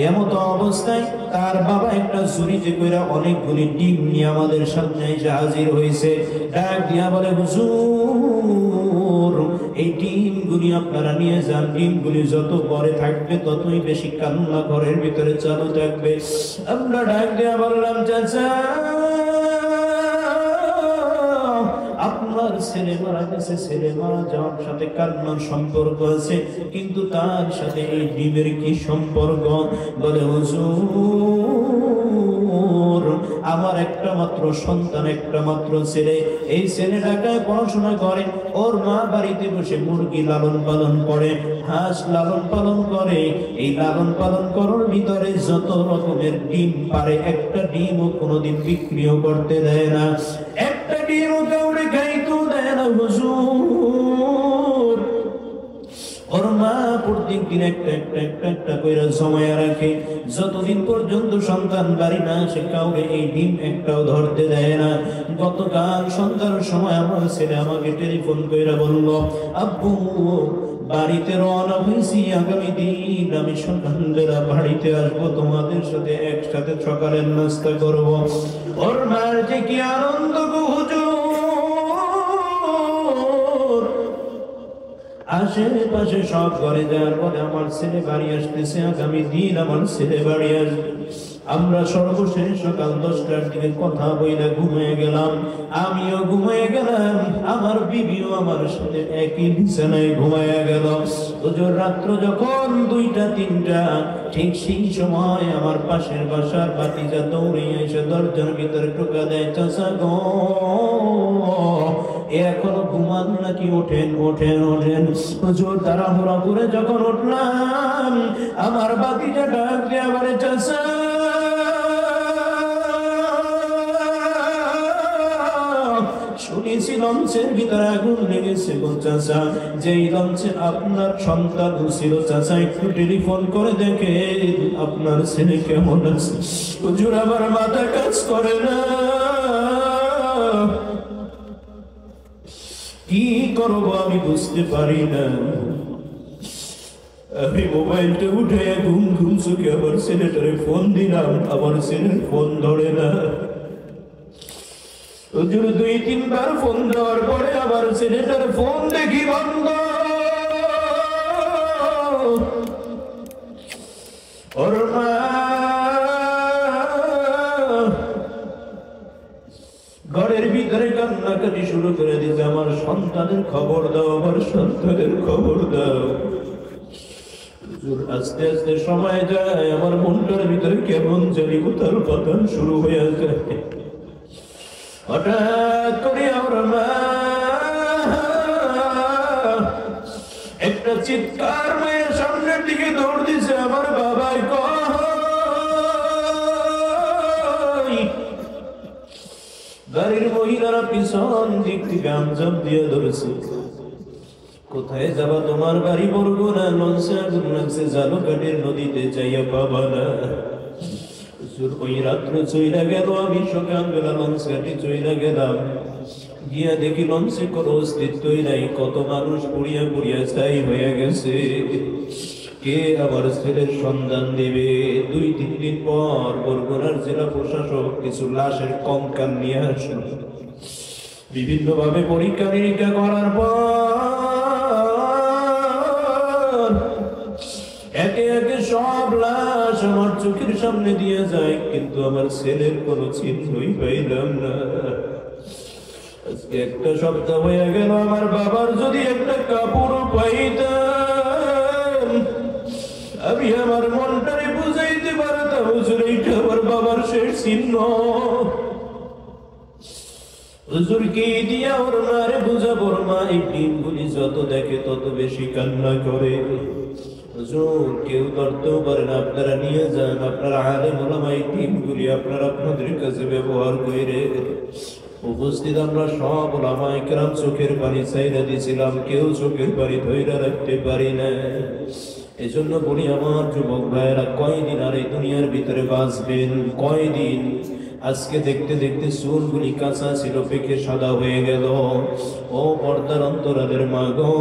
এমত অবস্থায় তার বাবা একটা ঝুড়িতে কইরা অনেকগুলি ডিম নিয়ে আমাদের সামনে এসে হাজির হয়েছে। ডাক দিয়া বলে, হুজুর, এই ডিমগুলি আপনারা নিয়ে যান, ডিমগুলি যত পরে থাকবে ততই বেশি কান্না ঘরের ভিতরে চালু থাকবে। আমরা ডাক দিয়া বললাম, চাচা, আপনার ছেলে মারা গেছে, ছেলে মারা যাওয়ার সাথে কান্নার সম্পর্ক আছে, কিন্তু তার সাথে এই ডিমের কি সম্পর্ক? বলে, হুজুর, আমার একটা মাত্র সন্তান, একটা মাত্র ছেলে, এই ছেলে ঢাকায় পড়াশোনা করে, ওর মা বাড়িতে বসে মুরগি লালন পালন করে, হাঁস লালন পালন করে। এই লালন পালন করার ভিতরে যত রকমের ডিম পারে, একটা ডিমও কোনোদিন বিক্রিও করতে দেয় না, একটা ডিমও কাউরে খাইতেও দেয় না হুজুর। ওর মা প্রত্যেক দিন একটা কইরা জমায়া রাখে, যতদিন পর্যন্ত সন্তান বাড়ি না আসে কাউকে এই ডিম একটাও ধরতে দেয় না। গতকাল সন্ধ্যার সময় আমার ছেলে আমাকে টেলিফোন কইরা বলল, আব্বু, বাড়িতে রওনা হয়েছি, আগামী দিন আমি সকালবেলা বাড়িতে আসবো, তোমাদের সাথে একসাথে সকালের নাস্তা করব। ওর মার যে কি আনন্দ গো হুজুর। আশেপাশে সব ঘরে যাওয়ার পরে আমার ছেলে বাড়ি আসতেছে, আগামী দিন আমার ছেলে বাড়ি আসবে। আমরা সর্বশেষ সকাল 10টার দিকে কথা বইলা ঘুমিয়ে গেলাম, আমিও ঘুমিয়ে গেলাম, আমার বিবিও আমার সাথে একই বিছানায় ঘুমিয়ে গেল। হুজুর, রাত্র যখন 2টা 3টা, ঠিক সেই সময় আমার পাশের বাসার ভাতিজা দৌড়ে এসে দরজার ভিতরে ঢোকা দেয়, চাচা গো, এখনো ঘুমান নাকি? ওঠেন ওঠেন ওঠেন। হুজুর, তাড়াহুড়া করে যখন উঠলাম, আমার ভাতিজা ডাক দিয়ে বলে, চাচা, শুনেছি লঞ্চের ভিতরে আগুন লেগেছে গো চাচা, যেই লঞ্চে আপনার সন্তান ছিল, চাচা একটু টেলিফোন করে দেখে আপনার ছেলে কেমন আছে। হুজুর, আমার মাথা কাজ করে না, কি করবো আমি বুঝতে পারি না। আমি মোবাইলটা উঠে ঘুম ঘুম চোখে আমার ছেলেটারে ফোন দিলাম, আমার ছেলের ফোন ধরে না। হুজুর, 2-3 বার ফোন দেওয়ার পরে আমার ছেলেটার ফোন দেখি বন্ধ। ওর মা ঘরের ভিতরে কান্নাকাটি শুরু করে দিতে, আমার সন্তানের খবর দাও, আমার সন্তানের খবর দাও। আস্তে আস্তে সময় যায়, আমার মনটার ভিতরে কেমন জানি উথাল পাথাল শুরু হয়ে যায়। হঠাৎ করে আমার মা একটা চিৎকার মেয়ের সামনের দিকে দৌড় দিছে, আমার বাবাই কই। বাড়ির মহিলারা পিছন দিক থেকে আমজাম দিয়ে ধরেছে, কোথায় যাবা, তোমার বাড়ি বরগুনা, লঞ্চে আগুন লাগছে, জালুকাটির নদীতে যাইয়া পাবা না। ওই রাত্র চইলা গেল, আমি সকালবেলা লঞ্চ ঘাটে চইলা গেলাম, গিয়া দেখি লঞ্চে কোনো অস্তিত্বই নাই, কত মানুষ পুড়িয়া পুড়িয়া ছাই হয়ে গেছে। কে আমার ছেলের সন্ধান দিবে? 2-3 দিন পর বরগুনার জেলা প্রশাসক কিছু লাশের কঙ্কাল নিয়ে আসলো। বিভিন্ন ভাবে পরীক্ষা নিরীক্ষা করার পর একে একে সব লাশ আমার চোখের সামনে দিয়ে যায়, কিন্তু আমার ছেলের কোনো চিহ্নই পাইলাম না। আজকে একটা সপ্তাহ হয়ে গেল, আমার বাবার যদি একটা কাপড় পাইতাম, আমি আমার মনটারে বুঝাইতে পারতাম হুজুর এইটা আমার বাবার শেষ চিহ্ন। হুজুরকে দিয়া ওর মারে বুঝাবো, মা এই টিমগুলি যত দেখে তত বেশি কান্না করে। হুজুর কেউ করতেও পারেন, আপনারা নিয়ে যান, আপনারা আলেম ওলামা, এই টিমগুলি আপনারা আপনাদের কাছে ব্যবহার করে। উপস্থিত আমরা সব ওলামা ইকরাম চোখের পানি চাইরা দিয়েছিলাম, কেউ চোখের পানি ধইরা রাখতে পারি না। এজন্য বলি আমার যুবক ভাইয়েরা, কয়দিন আর এই দুনিয়ার ভিতরে বাঁচবেন, কয়দিন? আজকে দেখতে দেখতে চুলগুলি কাঁচা ছিল, পেকে সাদা হয়ে গেল। ও পর্দার অন্তরালের মা গো,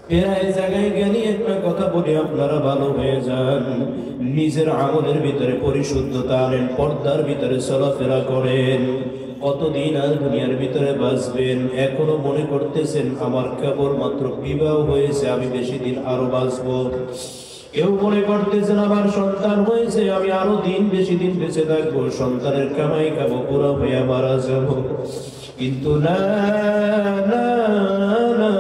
প্রায় জায়গায় গেলে একটা কথা বলি, আপনারা ভালো হয়ে যান, নিজের আমলের ভিতরে পরিশুদ্ধতা আনেন, পর্দার ভিতরে চলাফেরা করেন। কতদিন আর দুনিয়ার ভিতরে বাঁচবেন? এখনো মনে করতেছেন আমার কেবল মাত্র বিবাহ হয়েছে, আমি বেশি দিন আরো বাঁচবো। কেউ মনে করতেছেন আমার সন্তান হয়েছে, আমি আরো বেশি দিন বেঁচে থাকবো, সন্তানের কামাই খাবো, বুড়া হইয়া মারা যাবো। কিন্তু না না না,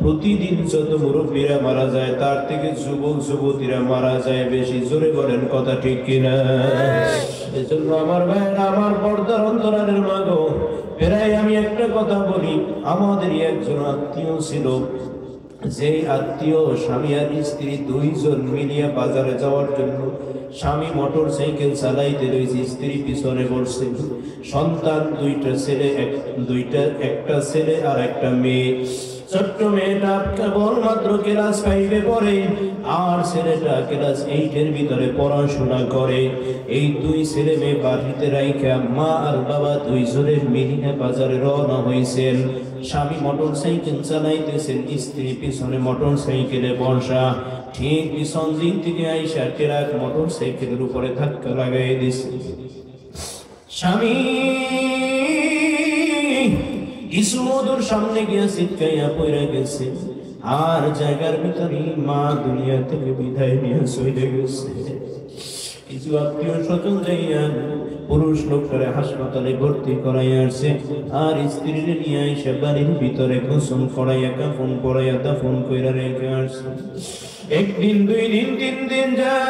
প্রতিদিন যত মুরব্বীরা মারা যায় তার থেকে যুবক যুবতীরা মারা যায় বেশি। জোরে বলেন কথা ঠিক কিনা? এজন্য আমার ভাইয়েরা, আমার পর্দার অন্তরালের মা গো, প্রায় আমি একটা কথা বলি, আমাদেরই একজন আত্মীয় ছিল, যে আত্মীয় স্বামী আর স্ত্রী দুইজন মিলিয়া বাজারে যাওয়ার জন্য, স্বামী মোটর সাইকেল চালাইতে রয়েছে, স্ত্রী পিছনে বসছে, সন্তান দুইটা ছেলে, একটা ছেলে আর একটা মেয়ে। ছোট্ট মেয়েটা কেবল মাত্র ক্লাস 5-এ পড়ে, আর ছেলেটা ক্লাস 8-এর ভিতরে পড়াশোনা করে। এই দুই ছেলে মেয়ে বাড়িতে রাইখা মা আর বাবা দুইজনে মিলিয়ে বাজারে রওনা হয়েছেন। স্বামী মোটর সাইকেল চালাইতেছেন, স্ত্রী পিছনে মোটর সাইকেলে বসা। ঠিক পিছন দিক থেকে আইসা ট্রাক মোটর সাইকেলের উপরে ধাক্কা লাগাই দিছে। স্বামী ইসমুদুর সামনে গিয়া চিৎকাইয়া পড়ে গেছে, আর জায়গার ভিতরে মা দুনিয়া থেকে বিদায় নিয়ে চলে গেছে। কিছু আত্মীয় স্বজন যাইয়া পুরুষ লোকটারে হাসপাতালে ভর্তি করাইয়া আসছে, আর স্ত্রীরে নিয়ে এসে বাড়ির ভিতরে গোসল করাইয়া কাফন পরাইয়া দাফন কইরা রেখে আসছে। একদিন, 2 দিন, 3 দিন যায়,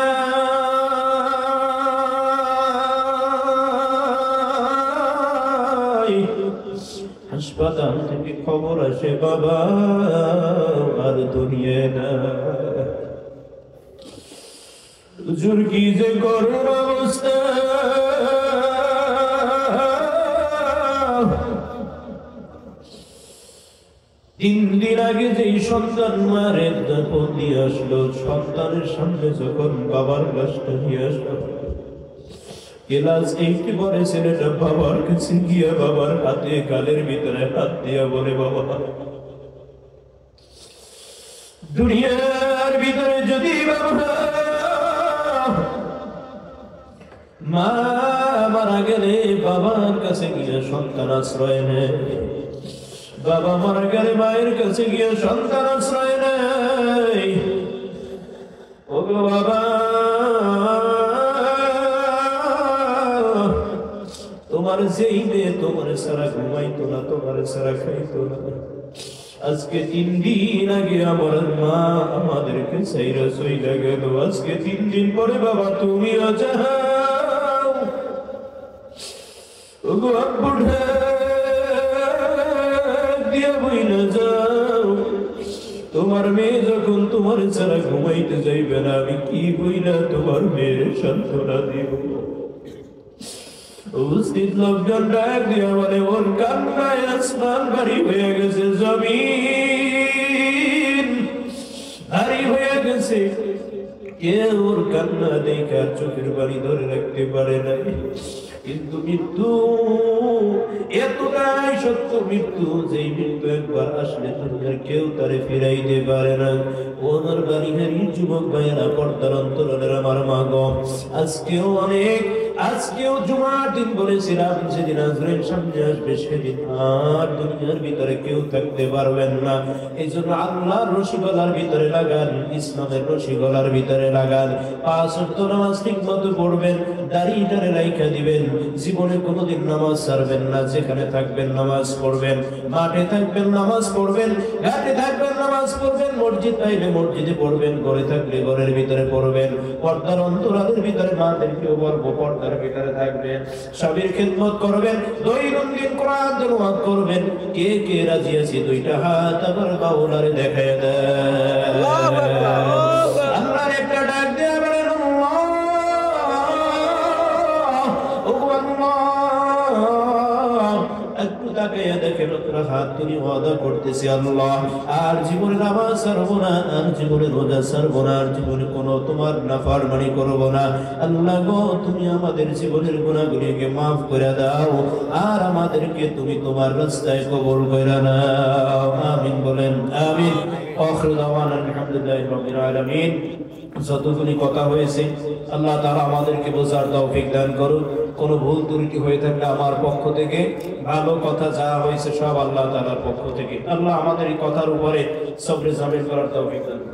হাসপাতাল থেকে খবর আসে বাবা আর দুনিয়া না। হুজুর কি যে করুণ অবস্থা! 3 দিন আগে যেই সন্তান মায়ের দাফন দিয়ে আসলো, সন্তানের সামনে যখন বাবার লাশটা নিয়ে আসলো, ক্লাস 8 পরে ছেলেটা বাবার কাছে গিয়া বাবার হাতে গালের ভিতরে হাত দিয়া বলে, বাবা দুনিয়ার ভিতরে যদি বাবা মা মারা গেলে বাবার কাছে গিয়ে সন্তান আশ্রয় নেয়, বাবা মারা গেলে মায়ের কাছে গিয়ে সন্তান আশ্রয় নেয়। ও বাবা, তোমার যেই মেয়ে তোমার সারা ঘুমাইতো না, তোমার সারা খাইতো না, আজকে 3 দিন আগে আমার মা আমাদেরকে চাইরা চইলা গেল। আজকে 3 দিন পরে বাবা তুমি অজাহান, ওগো আব্বু দিয়া বইলা যাও, তোমার মেয়ে যখন তোমার ছাড়া ঘুমাইতে যাইবে না, আমি কি বইলা তোমার মেয়ের সান্ত্বনা দিব? উপস্থিত লোকজন ডাক দিয়া বলে, ওর কান্নায় আসমান ভারী হয়ে গেছে, জমিন ভারী হয়ে গেছে। কেউ ওর কান্না দেখে চোখের বাড়ি ধরে রাখতে পারে নাই। কিন্তু মৃত্যু এতটাই সত্য, মৃত্যু যেই মৃত্যু একবার আসলে দুনিয়ার কেউ তারে ফিরাইতে পারে না। ওনার বাড়ি হারি যুবক ভাইয়েরা, পর্দার অন্তরালের আমার মা গো, আজকেও জুমার দিন বলেছিলাম, যেদিন আজরাইল সামনে আসবে সেদিন আর দুনিয়ার ভিতরে কেউ থাকতে পারবেন না। এই জন্য আল্লাহর রশিগলার ভিতরে লাগান, ইসলামের রশিগলার ভিতরে লাগান, 5 ওয়াক্ত নামাজ ঠিক মতো পড়বেন, দাড়িটারে রাইখা দিবেন, জীবনে কোনোদিন নামাজ ছাড়বেন না। যেখানে থাকবেন নামাজ পড়বেন, মাঠে থাকবেন নামাজ পড়বেন, ঘাটে থাকবেন নামাজ পড়বেন, মসজিদ পাইলে মসজিদে পড়বেন, ঘরে থাকলে ঘরের ভিতরে পড়বেন। পর্দার অন্তরালের ভিতরে মাদেরকেও বলবো পর্দার ভিতরে থাকবেন, সবের খিদমত করবেন, দৈনন্দিন কোরআন তেলাওয়াত করবেন। কে কে রাজি আছে দুইটা হাত আবার বাউলারে দেখায় দেন। আল্লাহর একটা ডাক দেয়া বলেন, আল্লাহ ও আল্লাহ। একটু তাকাইয়া দেখেন, আপনার হাত তুমি ওয়াদা করতেছি আল্লাহ, আর জীবনে নামাজ ছাড়বো না, আর জীবনে রোজা ছাড়বো না, আর জীবনে কোনো তোমার নাফরমানি করবো না। আল্লাহ গো, তুমি আমাদের জীবনের গুনাহগুলিকে মাফ করে দাও, আর আমাদেরকে তুমি তোমার রাস্তায় কবুল করে নাও। আমিন বলেন আমিন। আখিরু দাওয়ানা আলহামদুলিল্লাহি রাব্বিল আলামিন। যতগুলি কথা হয়েছে আল্লাহ তাআলা আমাদেরকে বোঝার তৌফিক দান করুন। কোনো ভুল ত্রুটি হয়ে থাকলে আমার পক্ষ থেকে, ভালো কথা যা হয়েছে সব আল্লাহ তাআলার পক্ষ থেকে। আল্লাহ আমাদের এই কথার উপরে সবরে জামিল করার তৌফিক দান করুন।